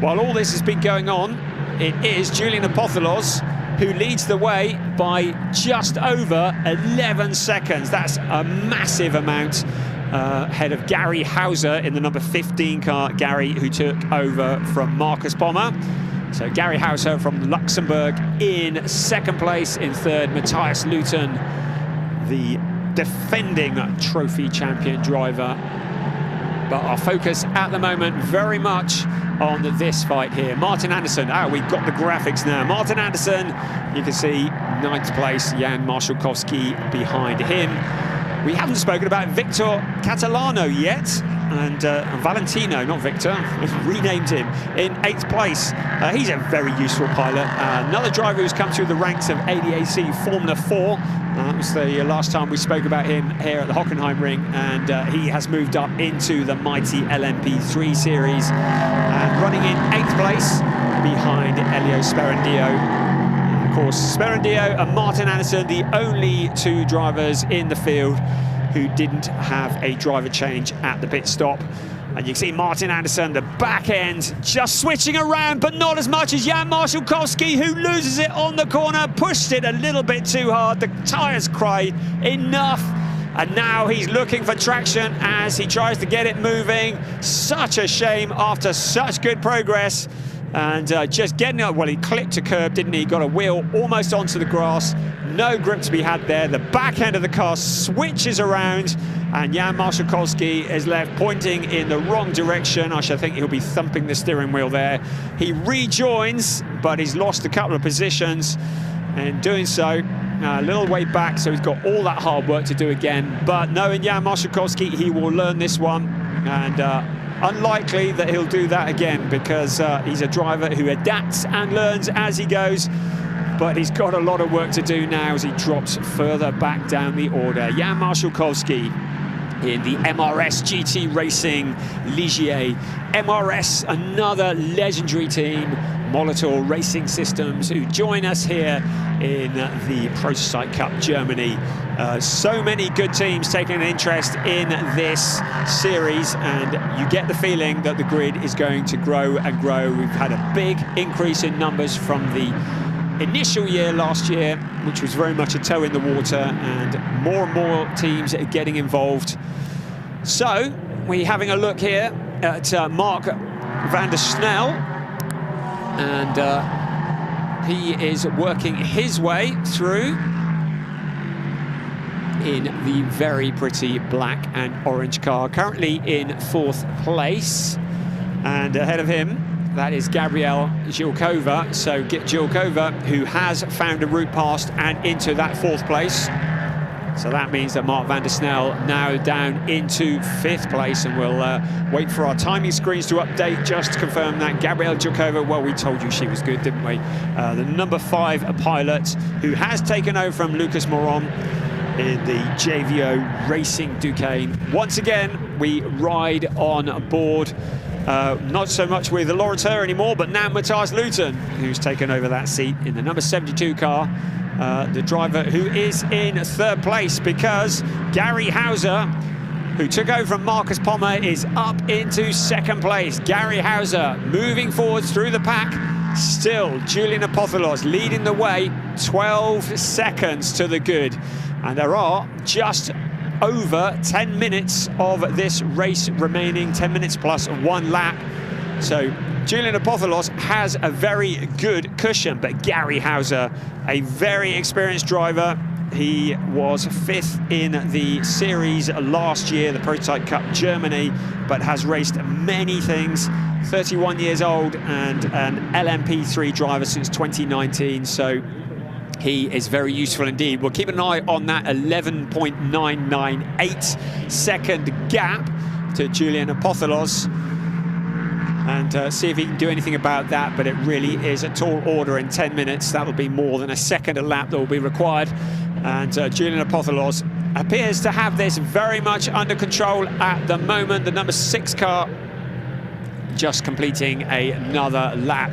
[SPEAKER 1] While all this has been going on, it is Julian Apothelos who leads the way by just over 11 seconds. That's a massive amount ahead of Gary Hauser in the number 15 car. Gary, who took over from Marcus Pommer. So Gary Hauser from Luxembourg in second place. In third, Matthias Luton, the defending trophy champion driver. But our focus at the moment very much on this fight here. Martin Andersson, we've got the graphics now. Martin Andersson, you can see 9th place, Jan Marszałkowski behind him. We haven't spoken about Victor Catalano yet, and Valentino, not Victor, renamed him, in 8th place. He's a very useful pilot. Another driver who's come through the ranks of ADAC Formula 4. That was the last time we spoke about him here at the Hockenheim ring, and he has moved up into the mighty LMP3 series, and running in 8th place behind Elio Sperandio. Of course, Sperandio and Martin Andersson, the only two drivers in the field who didn't have a driver change at the pit stop. And you can see Martin Andersson, the back end, just switching around, but not as much as Jan Marszałkowski, who loses it on the corner, pushed it a little bit too hard. The tyres cried, enough. And now he's looking for traction as he tries to get it moving. Such a shame after such good progress. And just getting up, well, he clipped a curb, didn't he? Got a wheel almost onto the grass. No grip to be had there. The back end of the car switches around, and Jan Marszałkowski is left pointing in the wrong direction. I should think he'll be thumping the steering wheel there. He rejoins, but he's lost a couple of positions. And doing so, a little way back, so he's got all that hard work to do again. But knowing Jan Marszałkowski, he will learn this one. And unlikely that he'll do that again, because he's a driver who adapts and learns as he goes. But he's got a lot of work to do now as he drops further back down the order. Jan Marszałkowski in the MRS GT Racing Ligier. MRS, another legendary team, Molitor Racing Systems, who join us here in the Prototype Cup Germany. So many good teams taking an interest in this series, and you get the feeling that the grid is going to grow and grow. We've had a big increase in numbers from the initial year last year, which was very much a toe in the water, and more teams are getting involved. So we're having a look here at Mark van der Snel, and he is working his way through in the very pretty black and orange car, currently in 4th place, and ahead of him that is Gabriel Gilkova. So Gilkova, who has found a route past and into that 4th place. So that means that Mark van der Snel now down into 5th place, and we'll wait for our timing screens to update just to confirm that. Gabriel Gilkova, well, we told you she was good, didn't we? The number 5 pilot who has taken over from Lucas Moron in the JVO Racing Duquesne. Once again, we ride on board, not so much with Laureteur anymore, but now Matthias Luton, who's taken over that seat in the number 72 car. The driver who is in third place, because Gary Hauser, who took over from Marcus Pommer, is up into second place. Gary Hauser moving forwards through the pack. Still, Julian Apotholos leading the way, 12 seconds to the good. And there are just over 10 minutes of this race remaining, 10 minutes plus 1 lap. So Julian Apotholos has a very good cushion, but Gary Hauser, a very experienced driver. He was 5th in the series last year, the Prototype Cup Germany, but has raced many things. 31 years old and an LMP3 driver since 2019, so he is very useful indeed. We'll keep an eye on that 11.998 second gap to Julian Apotholos and see if he can do anything about that, but it really is a tall order in 10 minutes. That'll be more than a second a lap that will be required. And Julian Apotholos appears to have this very much under control at the moment. The number 6 car just completing another lap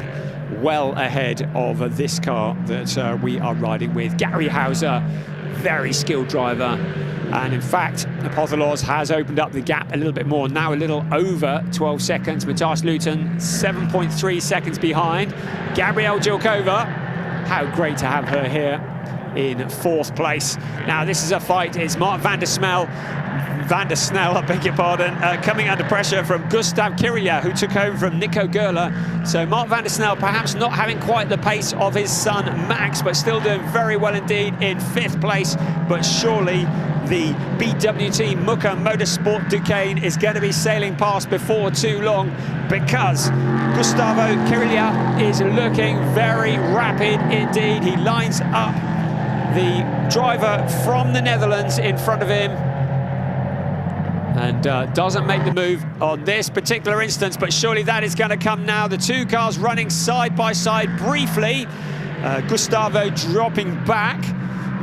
[SPEAKER 1] well ahead of this car that we are riding with. Gary Hauser, very skilled driver. And in fact, Apotholos has opened up the gap a little bit more, now a little over 12 seconds. Matthias Luton, 7.3 seconds behind. Gabrielle Jilkova, how great to have her here in 4th place. Now this is a fight. It's Mark van der Snel, I beg your pardon, coming under pressure from Gustav Kirilya, who took over from Nico Gerler. So Mark van der Snel perhaps not having quite the pace of his son Max, but still doing very well indeed in 5th place. But surely the BWT Muka Motorsport Duquesne is going to be sailing past before too long, because Gustavo Kirilya is looking very rapid indeed. He lines up the driver from the Netherlands in front of him and doesn't make the move on this particular instance, but surely that is going to come now. The 2 cars running side by side briefly. Gustavo dropping back,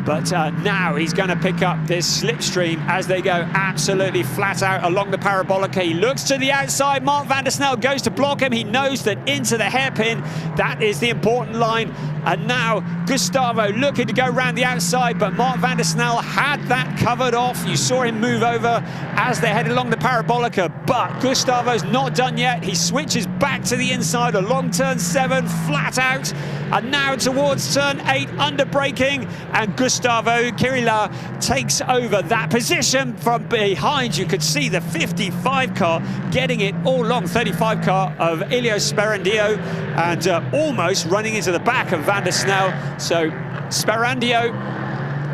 [SPEAKER 1] but now he's going to pick up this slipstream as they go absolutely flat out along the parabolica. He looks to the outside. Mark van der Snel goes to block him. He knows that into the hairpin, that is the important line. And now Gustavo looking to go around the outside, but Mark van der Snel had that covered off. You saw him move over as they head along the parabolica, but Gustavo's not done yet. He switches back to the inside along turn 7, flat out, and now towards turn 8, under braking, and Gustavo Kirilya takes over that position from behind. You could see the 55 car getting it all along, 35 car of Elio Sperandio, and almost running into the back of van der Snel. So Sperandio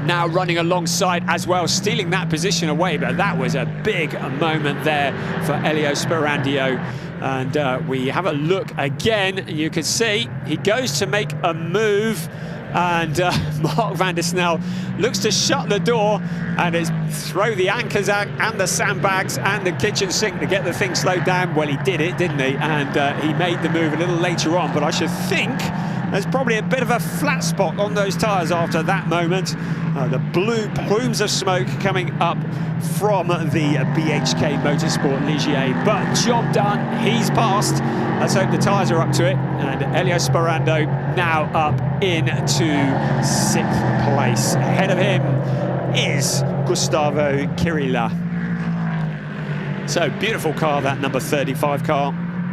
[SPEAKER 1] now running alongside as well, stealing that position away, but that was a big moment there for Elio Sperandio. And we have a look again, you can see he goes to make a move, and Mark van der Snel looks to shut the door and throw the anchors out and the sandbags and the kitchen sink to get the thing slowed down. Well, he did it, didn't he? And he made the move a little later on, but I should think there's probably a bit of a flat spot on those tyres after that moment. The blue plumes of smoke coming up from the BHK Motorsport Ligier, but job done, he's passed. Let's hope the tyres are up to it. And Elio Sperandio now up into 6th place. Ahead of him is Gustavo Kirilya. So beautiful car, that number 35 car.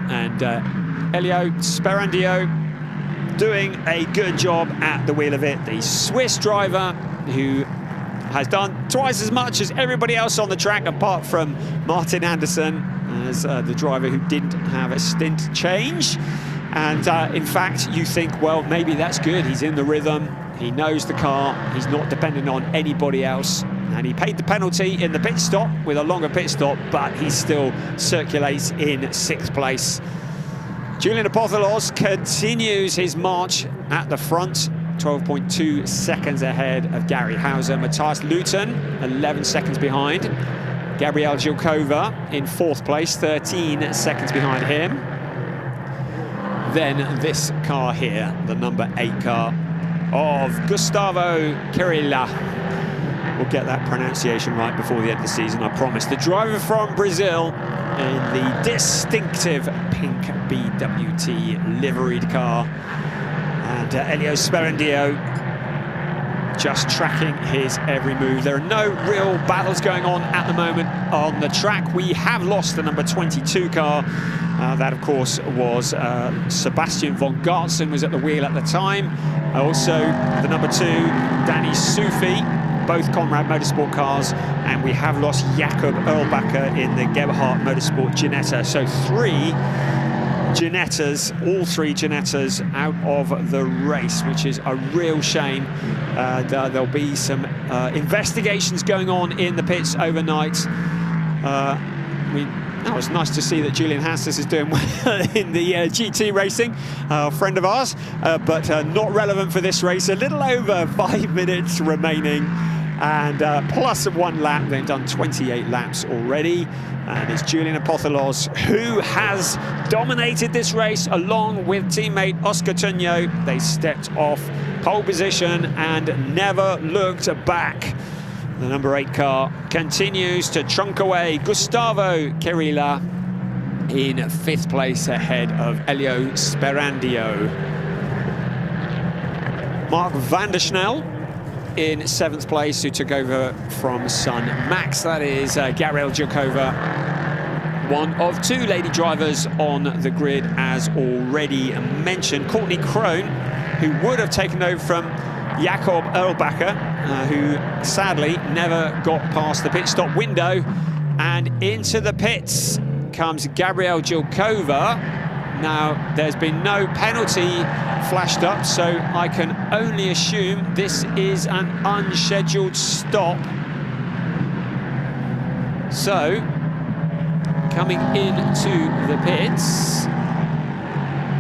[SPEAKER 1] And Elio Sperandio doing a good job at the wheel of it. The Swiss driver who has done twice as much as everybody else on the track, apart from Martin Anderson, as the driver who didn't have a stint change. And in fact, you think, well, maybe that's good. He's in the rhythm. He knows the car. He's not dependent on anybody else. And he paid the penalty in the pit stop with a longer pit stop, but he still circulates in 6th place. Julian Apotholos continues his march at the front, 12.2 seconds ahead of Gary Hauser. Matthias Luton, 11 seconds behind. Gabrielle Jilkova in 4th place, 13 seconds behind him. Then this car here, the number 8 car of Gustavo Kirilya. We'll get that pronunciation right before the end of the season, I promise. The driver from Brazil in the distinctive pink BWT liveried car. And Elio Sperandio just tracking his every move. There are no real battles going on at the moment on the track. We have lost the number 22 car. That, of course, was Sebastian von Gartzen was at the wheel at the time. Also, the number 2, Danny Sufi, both Conrad Motorsport cars. And we have lost Jakob Erlbacher in the Gebhardt Motorsport Ginetta. So 3 Ginettas, all 3 Ginettas out of the race, which is a real shame. There'll be some investigations going on in the pits overnight. That was nice to see that Julian Hanses is doing well in the GT racing, a friend of ours, but not relevant for this race. A little over 5 minutes remaining, and plus 1 lap. They've done 28 laps already, and it's Julian Apothelos who has dominated this race along with teammate Oscar Tunyo. They stepped off pole position and never looked back. The number 8 car continues to trunk away. Gustavo Querila in 5th place ahead of Elio Sperandio. Mark van der Snel in 7th place, who took over from son Max. That is Gabriel Jakova, one of 2 lady drivers on the grid, as already mentioned. Courtney Crone, who would have taken over from Jakob Erlbacher, who sadly never got past the pit stop window. And into the pits comes Gabriel Jilkova. Now, there's been no penalty flashed up, so I can only assume this is an unscheduled stop. So, coming into the pits,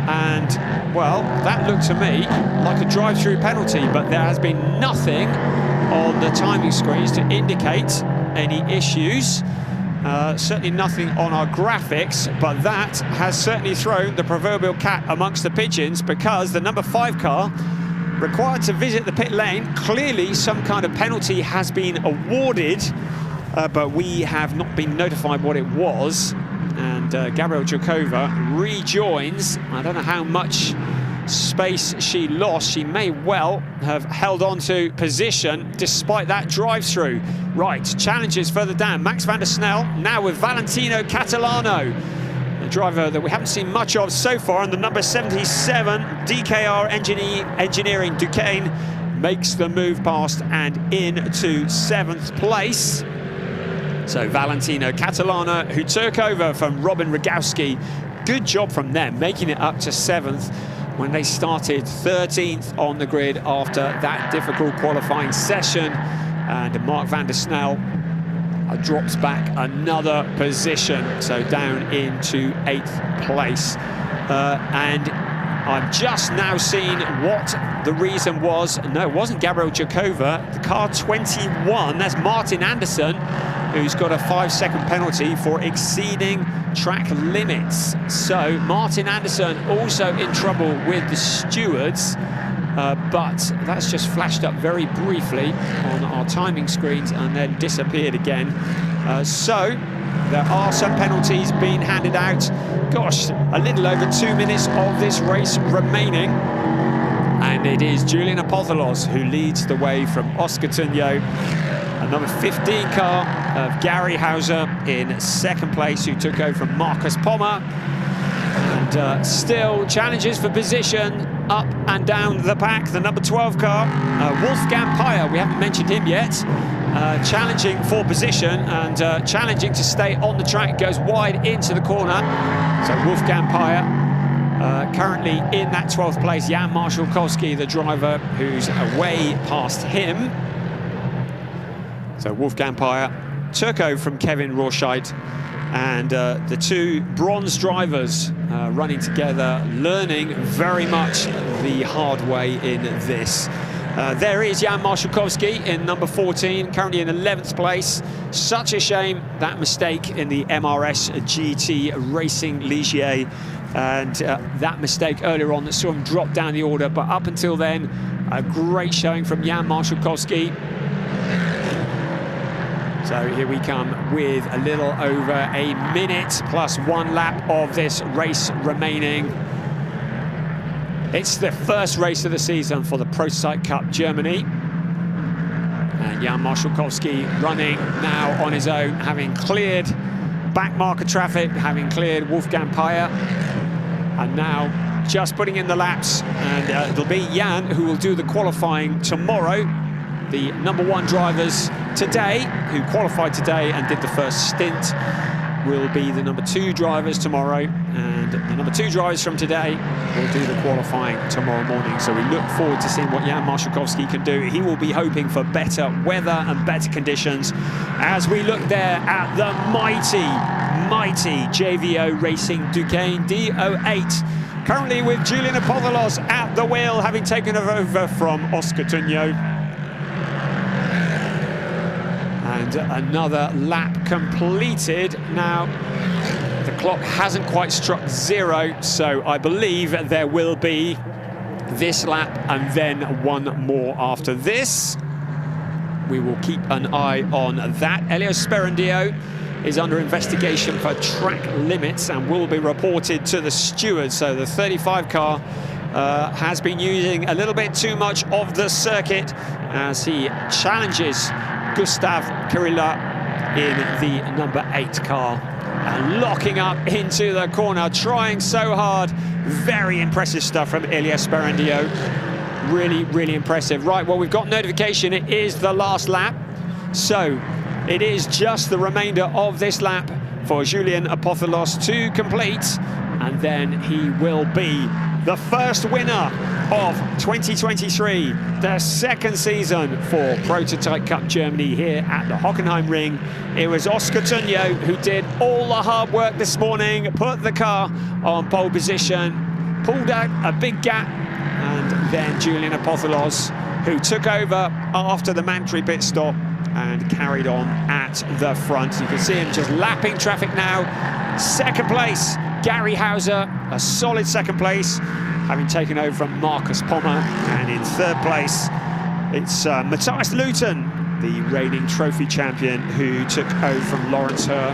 [SPEAKER 1] and well, that looked to me like a drive-through penalty, but there has been nothing on the timing screens to indicate any issues. Certainly nothing on our graphics, but that has certainly thrown the proverbial cat amongst the pigeons, because the number 5 car required to visit the pit lane. Clearly some kind of penalty has been awarded, but we have not been notified what it was. And Gabriel Jakova rejoins. I don't know how much space she lost. She may well have held on to position despite that drive-through. Right, challenges further down. Max van der Snel now with Valentino Catalano, the driver that we haven't seen much of so far, and the number 77 DKR Engineering Duquesne makes the move past and into 7th place. So Valentino Catalano, who took over from Robin Rogowski, good job from them, making it up to 7th when they started 13th on the grid after that difficult qualifying session. And Mark van der Snel drops back another position, so down into 8th place. And I've just now seen what the reason was. No, it wasn't Gabriel Jakova. The car 21, that's Martin Anderson, who's got a 5-second penalty for exceeding track limits. So Martin Anderson also in trouble with the stewards, but that's just flashed up very briefly on our timing screens and then disappeared again. So there are some penalties being handed out. Gosh, a little over 2 minutes of this race remaining. And it is Julian Apothelos who leads the way from Oscar Tunyo. A number 15 car of Gary Hauser in 2nd place, who took over from Marcus Pommer. And still challenges for position up and down the pack. The number 12 car, Wolfgang Peyer, we haven't mentioned him yet, challenging for position and challenging to stay on the track, goes wide into the corner. So Wolfgang Peyer currently in that 12th place. Jan Marszalkowski, the driver, who's away past him. So Wolfgang Peyer took over from Kevin Rorscheit, and the 2 bronze drivers running together, learning very much the hard way in this. There is Jan Marszalkowski in number 14, currently in 11th place. Such a shame, that mistake in the MRS GT Racing Ligier, and that mistake earlier on that saw him drop down the order. But up until then, a great showing from Jan Marszalkowski. So here we come with a little over a minute plus 1 lap of this race remaining. It's the first race of the season for the Prototype Cup Germany. And Jan Marszałkowski running now on his own, having cleared back marker traffic, having cleared Wolfgang Peyer. And now just putting in the laps. And it'll be Jan who will do the qualifying tomorrow. The #1 drivers today, who qualified today and did the first stint, will be the #2 drivers tomorrow, and the #2 drivers from today will do the qualifying tomorrow morning. So we look forward to seeing what Jan Marszałkowski can do. He will be hoping for better weather and better conditions as we look there at the mighty JVO Racing Duqueine D08. Currently with Julian Apotholos at the wheel, having taken over from Oscar Tunjo. And another lap completed. Now, the clock hasn't quite struck 0, so I believe there will be this lap and then 1 more after this. We will keep an eye on that. Elio Sperandio is under investigation for track limits and will be reported to the steward. So the 35 car has been using a little bit too much of the circuit as he challenges Gustav Kirilla in the #8 car, and locking up into the corner, trying so hard. Very impressive stuff from Ilya Sperandio. Really impressive. Right, well, we've got notification. It is the last lap, so it is just the remainder of this lap for Julian Apotholos to complete, and then he will be the first winner of 2023, the second season for Prototype Cup Germany here at the Hockenheim ring. It was Oscar Tunjo who did all the hard work this morning, put the car on pole position, pulled out a big gap, and then Julian Apotholos, who took over after the mandatory pit stop and carried on at the front. You can see him just lapping traffic now. Second place, Gary Hauser, a solid second place, having taken over from Marcus Pommer. And in third place, it's Matthias Luton, the reigning trophy champion, who took over from Lawrence Herr.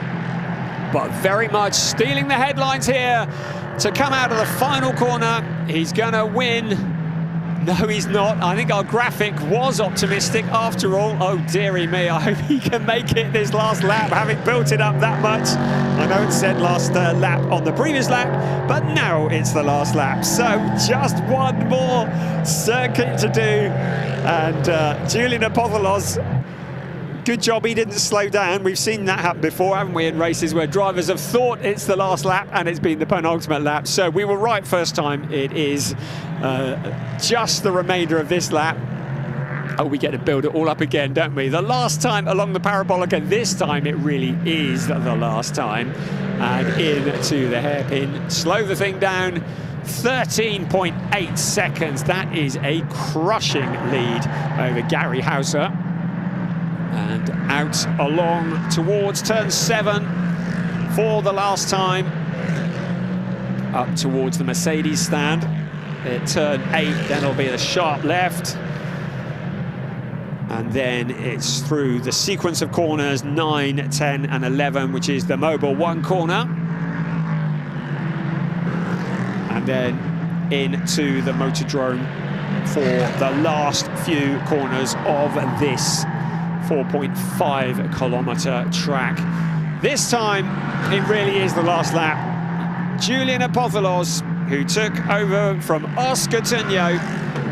[SPEAKER 1] But very much stealing the headlines here to come out of the final corner. He's going to win. No, he's not. I think our graphic was optimistic after all. Oh, dearie me. I hope he can make it this last lap, having built it up that much. I know it said last lap on the previous lap, but now it's the last lap. So just 1 more circuit to do. And Julian Apotholos, good job he didn't slow down. We've seen that happen before, haven't we, in races where drivers have thought it's the last lap and it's been the penultimate lap. So we were right first time. It is just the remainder of this lap. Oh, we get to build it all up again, don't we? The last time along the parabolic, and this time it really is the last time. And into the hairpin. Slow the thing down. 13.8 seconds. That is a crushing lead over Gary Hauser. And out along towards turn 7 for the last time. Up towards the Mercedes stand. At turn 8, then it'll be the sharp left. And then it's through the sequence of corners 9, 10 and 11, which is the Mobile 1 corner. And then into the Motordrome for the last few corners of this 4.5 kilometer track. This time, it really is the last lap. Julian Apotholos, who took over from Oscar Tunjo.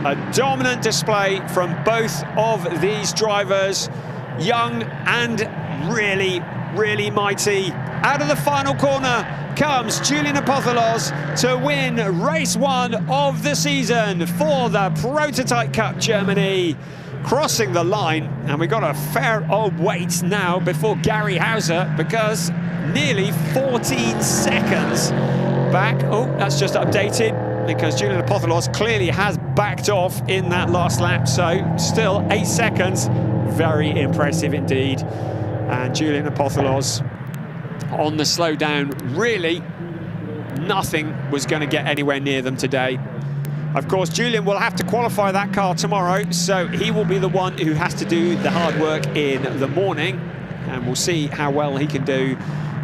[SPEAKER 1] A dominant display from both of these drivers, young and really mighty. Out of the final corner comes Julian Apotholos to win race 1 of the season for the Prototype Cup Germany. Crossing the line, and we've got a fair old wait now before Gary Hauser, because nearly 14 seconds back. Oh, that's just updated, because Julian Apotholos clearly has backed off in that last lap, so still 8 seconds. Very impressive indeed. And Julian Apotholos on the slowdown. Really, nothing was going to get anywhere near them today. Of course, Julian will have to qualify that car tomorrow, so he will be the one who has to do the hard work in the morning. and we'll see how well he can do.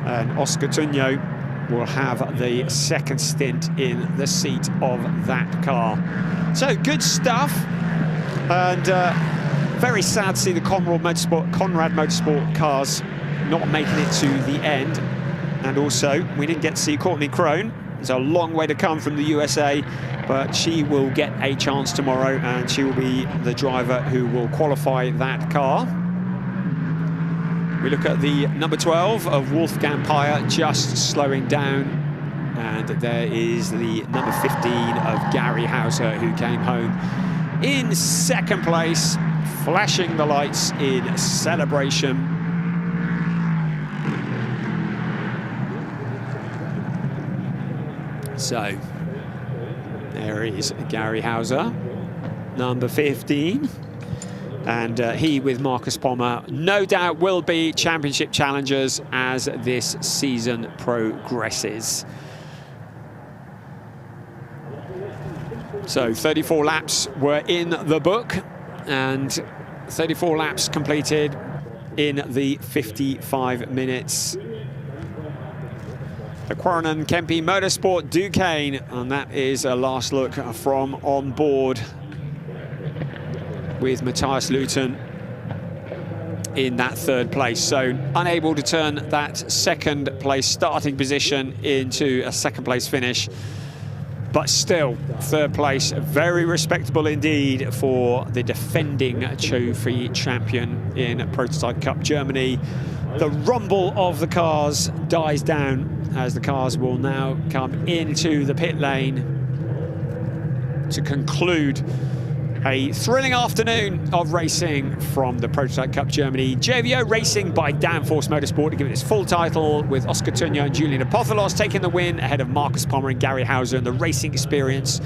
[SPEAKER 1] And Oscar Tunyo will have the second stint in the seat of that car. So good stuff, and very sad to see the Conrad Motorsport cars not making it to the end. And also, we didn't get to see Courtney Crone. There's a long way to come from the USA, but she will get a chance tomorrow, and she will be the driver who will qualify that car. We look at the number 12 of Wolfgang Peyer, just slowing down. And there is the number 15 of Gary Hauser, who came home in second place, flashing the lights in celebration. So, there is Gary Hauser, number 15. And he, with Marcus Pommer, no doubt will be championship challengers as this season progresses. So 34 laps were in the book, and 34 laps completed in the 55 minutes. The Quarren Kempe Motorsport Duquesne, and that is a last look from on board, with Matthias Luton in that third place. So unable to turn that second place starting position into a second place finish, but still third place, very respectable indeed for the defending trophy champion in Prototype Cup Germany. The rumble of the cars dies down as the cars will now come into the pit lane to conclude a thrilling afternoon of racing from the Prototype Cup Germany. JVO Racing by Danforth Motorsport to give it its full title, with Oscar Tunyo and Julian Apotholos taking the win ahead of Marcus Pommer and Gary Hauser in the Racing Experience.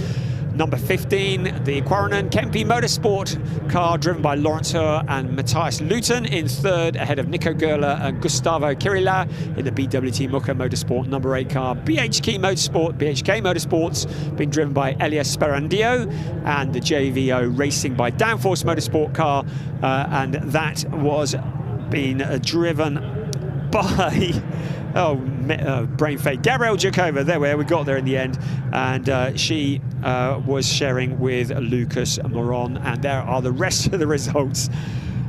[SPEAKER 1] Number 15, the Quarren Kempe Motorsport car driven by Lawrence Hur and Matthias Luton in third, ahead of Nico Gerler and Gustavo Kirila in the BWT Mucca Motorsport number 8 car. BHK Motorsports being driven by Elias Sperandio, and the JVO Racing by Danforth Motorsport car, and that was being driven by brain fade, Gabrielle Jakova. There we got there in the end, and she was sharing with Lucas Moron, and there are the rest of the results.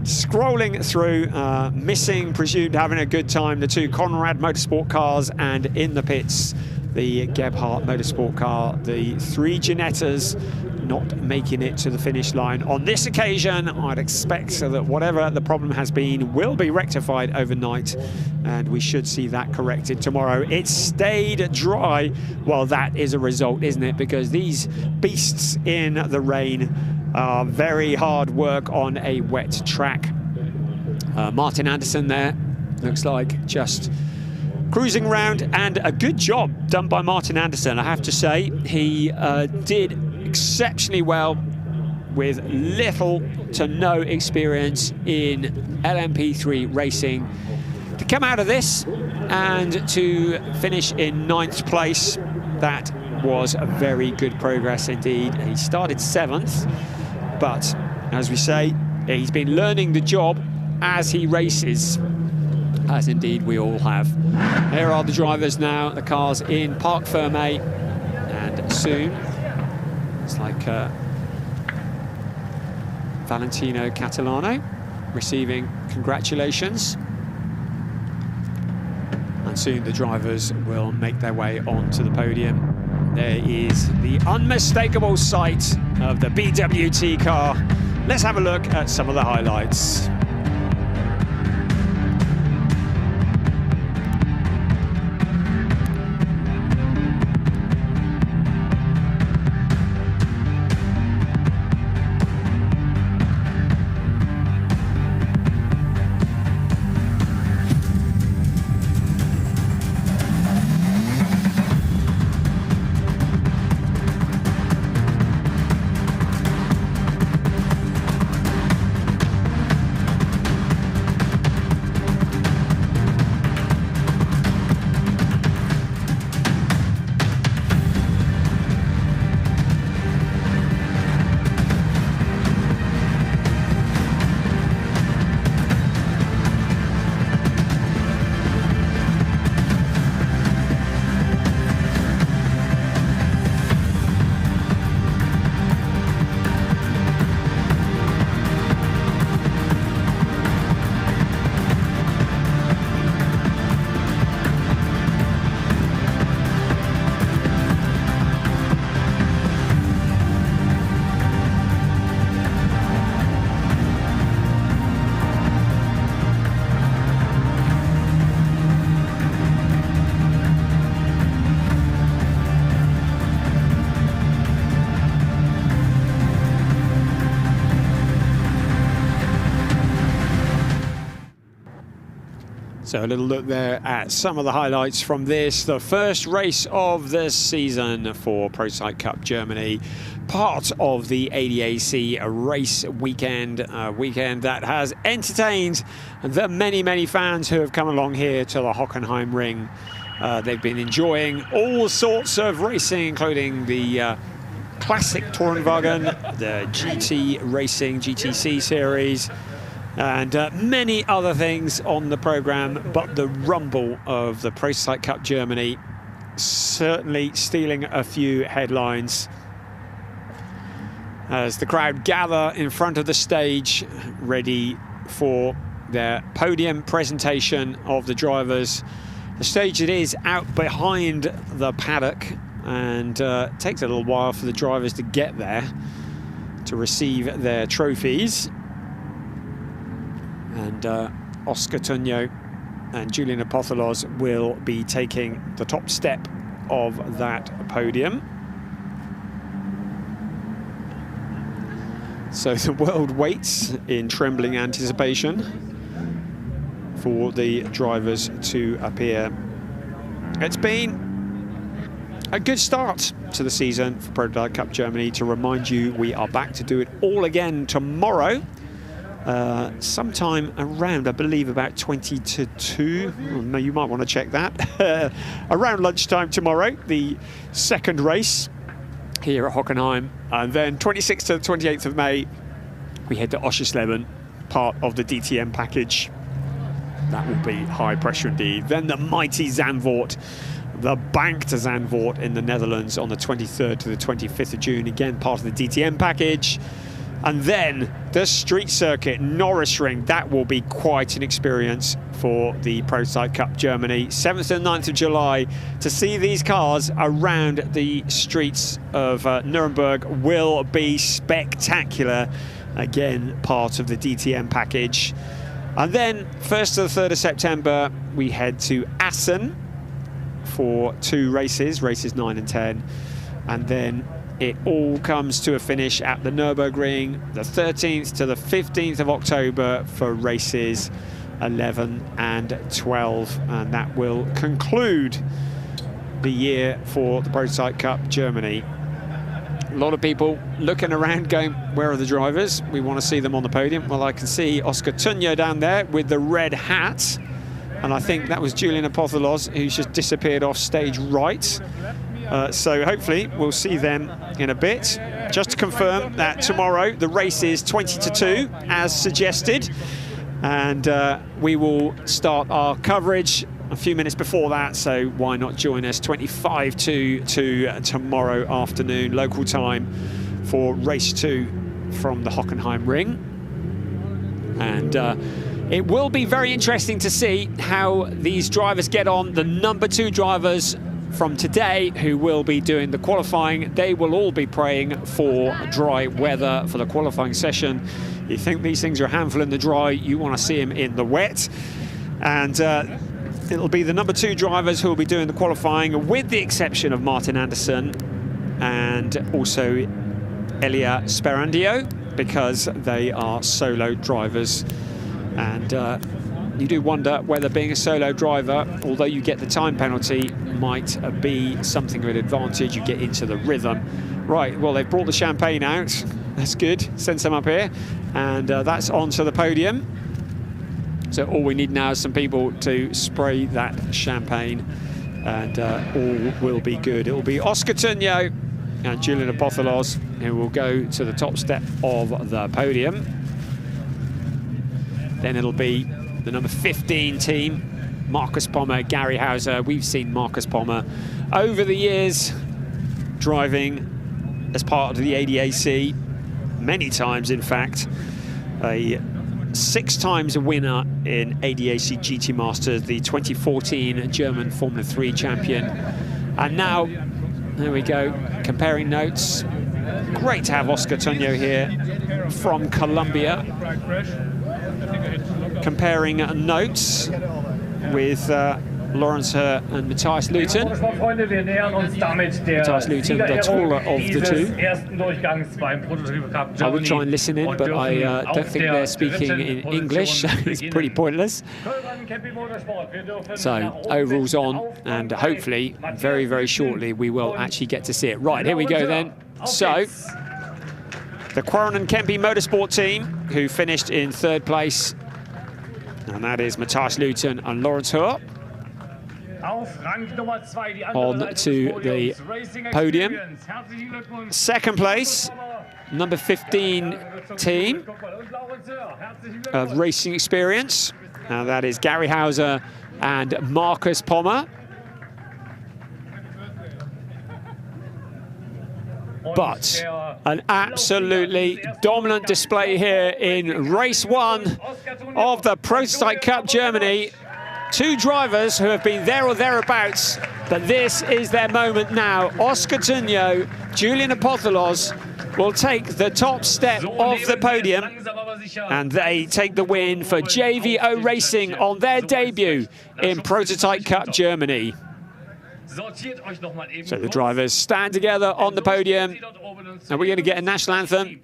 [SPEAKER 1] Scrolling through, missing, presumed having a good time, the two Conrad Motorsport cars, and in the pits, the Gebhardt Motorsport car, the three Ginettas not making it to the finish line. On this occasion, I'd expect that whatever the problem has been will be rectified overnight, and we should see that corrected tomorrow. It stayed dry. Well, that is a result, isn't it? Because these beasts in the rain are very hard work on a wet track. Martin Anderson there, looks like just cruising around, and a good job done by Martin Anderson, I have to say. He did exceptionally well with little to no experience in LMP3 racing to come out of this and to finish in 9th place. That was a very good progress indeed. He started 7th, but as we say, he's been learning the job as he races, as indeed we all have. Here are the drivers now, the cars in Parc Fermé, and soon it's like Valentino Catalano receiving congratulations, and soon the drivers will make their way onto the podium. There is the unmistakable sight of the BWT car. Let's have a look at some of the highlights. So a little look there at some of the highlights from this, the first race of the season for Prototype Cup Germany, part of the ADAC race weekend, weekend that has entertained the many fans who have come along here to the Hockenheim ring. They've been enjoying all sorts of racing, including the classic Tourenwagen, the GT Racing GTC series, and many other things on the programme, but the rumble of the Prototype Cup Germany certainly stealing a few headlines as the crowd gather in front of the stage ready for their podium presentation of the drivers. The stage it is out behind the paddock, and it takes a little while for the drivers to get there to receive their trophies. And Oscar Tunjo and Julian Apotholos will be taking the top step of that podium. So the world waits in trembling anticipation for the drivers to appear. It's been a good start to the season for Prototype Cup Germany. To remind you, we are back to do it all again tomorrow. Sometime around, I believe, about 20 to 2. Oh, no, you might want to check that. Around lunchtime tomorrow, the second race here at Hockenheim. And then 26th to the 28th of May, we head to Oschersleben, part of the DTM package. That will be high pressure indeed. Then the mighty Zandvoort, the banked Zandvoort in the Netherlands on the 23rd to the 25th of June, again part of the DTM package. And then the street circuit, Norrisring, that will be quite an experience for the Prototype Cup Germany. 7th and 9th of July, to see these cars around the streets of Nuremberg will be spectacular. Again, part of the DTM package. And then 1st to the 3rd of September, we head to Assen for 2 races, races 9 and 10. And then it all comes to a finish at the Nürburgring, the 13th to the 15th of October for races 11 and 12. And that will conclude the year for the Prototype Cup Germany. A lot of people looking around going, where are the drivers? We want to see them on the podium. Well, I can see Oscar Tunjo down there with the red hat. And I think that was Julian Apotholos, who's just disappeared off stage right. So hopefully we'll see them in a bit. Just to confirm that tomorrow the race is 20 to 2 as suggested, and we will start our coverage a few minutes before that, so why not join us 25 to 2 tomorrow afternoon local time for race 2 from the Hockenheim ring. And it will be very interesting to see how these drivers get on. The number 2 drivers from today who will be doing the qualifying, they will all be praying for dry weather for the qualifying session. You think these things are a handful in the dry, you want to see them in the wet. And it'll be the number 2 drivers who will be doing the qualifying, with the exception of Martin Andersson and also Elia Sperandio, because they are solo drivers. And you do wonder whether being a solo driver, although you get the time penalty, might be something of an advantage. You get into the rhythm. Right, well, they've brought the champagne out. That's good. Send some up here. And that's onto the podium. So all we need now is some people to spray that champagne, and all will be good. It will be Oscar Tunjo and Julian Apotholos who will go to the top step of the podium. Then it'll be the number 15 team, Marcus Pommer, Gary Hauser. We've seen Marcus Pommer over the years driving as part of the ADAC, many times in fact. A 6 times a winner in ADAC GT Masters, the 2014 German Formula 3 champion. And now, there we go, comparing notes. Great to have Oscar Tunjo here from Colombia. Comparing notes with Lawrence Herr and Matthias Luton. Matthias Luton, the taller of the two. I would try and listen in, but I don't think they're speaking in English, so it's pretty pointless. So, overall's on, and hopefully, very, very shortly, we will actually get to see it. Right, here we go then. So, the Quarren & Kempe Motorsport team, who finished in 3rd place, and that is Matthias Luton and Lawrence Herr. On to the podium. 2nd place, number 15 team of racing experience. Now that is Gary Hauser and Marcus Pommer. But an absolutely dominant display here in race 1 of the Prototype Cup Germany. 2 drivers who have been there or thereabouts, but this is their moment now. Oscar Tunjo, Julian Apotholos will take the top step of the podium, and they take the win for JVO Racing on their debut in Prototype Cup Germany. So the drivers stand together on the podium, and we're going to get a national anthem.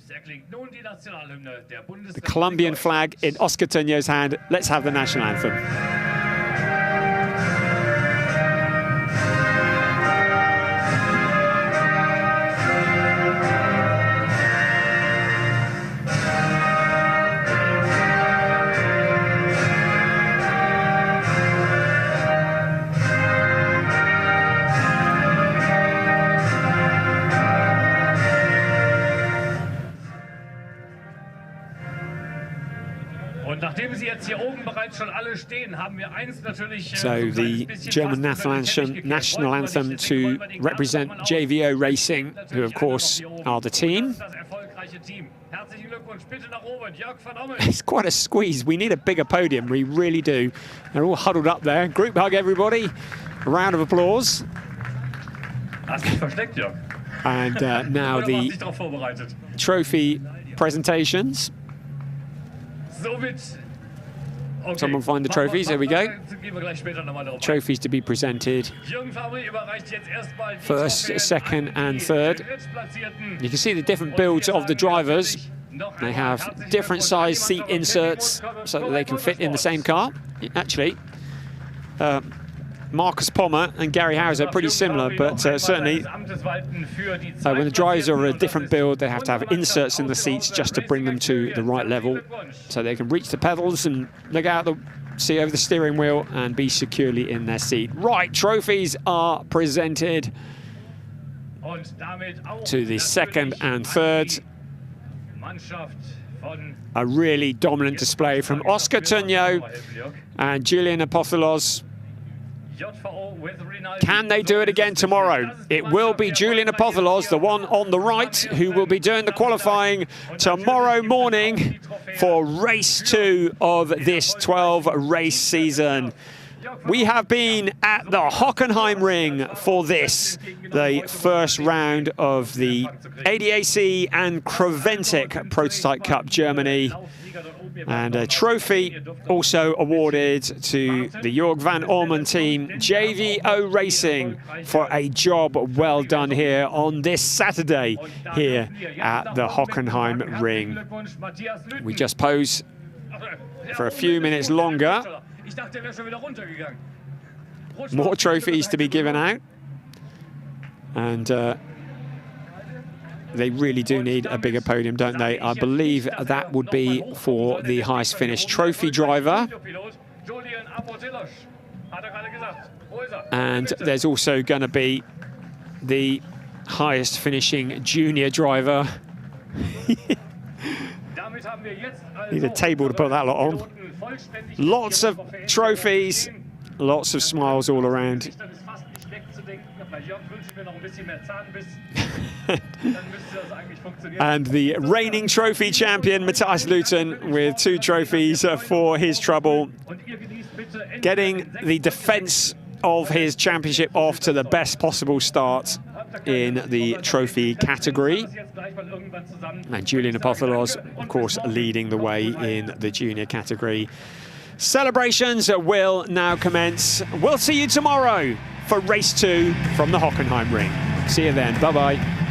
[SPEAKER 1] The Colombian flag in Oscar Tunjo's hand. Let's have the national anthem. So the German national anthem to represent JVO Racing, who of course are the team. It's quite a squeeze. We need a bigger podium, we really do. They're all huddled up there. Group hug, everybody. A round of applause. And now the trophy presentations. Someone find the trophies, there we go. Trophies to be presented. 1st, 2nd and 3rd. You can see the different builds of the drivers. They have different size seat inserts so that they can fit in the same car. Actually, Marcus Pommer and Gary Hauser are pretty similar, but certainly when the drivers are a different build, they have to have inserts in the seats just to bring them to the right level so they can reach the pedals and look out see over the steering wheel and be securely in their seat. Right, trophies are presented to the 2nd and 3rd. A really dominant display from Oscar Tunjo and Julian Apotholos. Can they do it again tomorrow? It will be Julian Apotholos, the one on the right, who will be doing the qualifying tomorrow morning for race 2 of this 12-race season. We have been at the Hockenheim ring for this, the 1st round of the ADAC and Creventic Prototype Cup Germany. And a trophy also awarded to the Jörg van Orman team, JVO Racing, for a job well done here on this Saturday here at the Hockenheim ring. We just pose for a few minutes longer. More trophies to be given out. And they really do need a bigger podium, don't they? I believe that would be for the highest finished trophy driver. And there's also going to be the highest finishing junior driver. Need a table to put that lot on. Lots of trophies, lots of smiles all around. And the reigning trophy champion, Matthias Luton, with 2 trophies for his trouble, getting the defence of his championship off to the best possible start in the trophy category. And Julian Apotholos, of course, leading the way in the junior category. Celebrations will now commence. We'll see you tomorrow for race 2 from the Hockenheim ring. See you then. Bye-bye.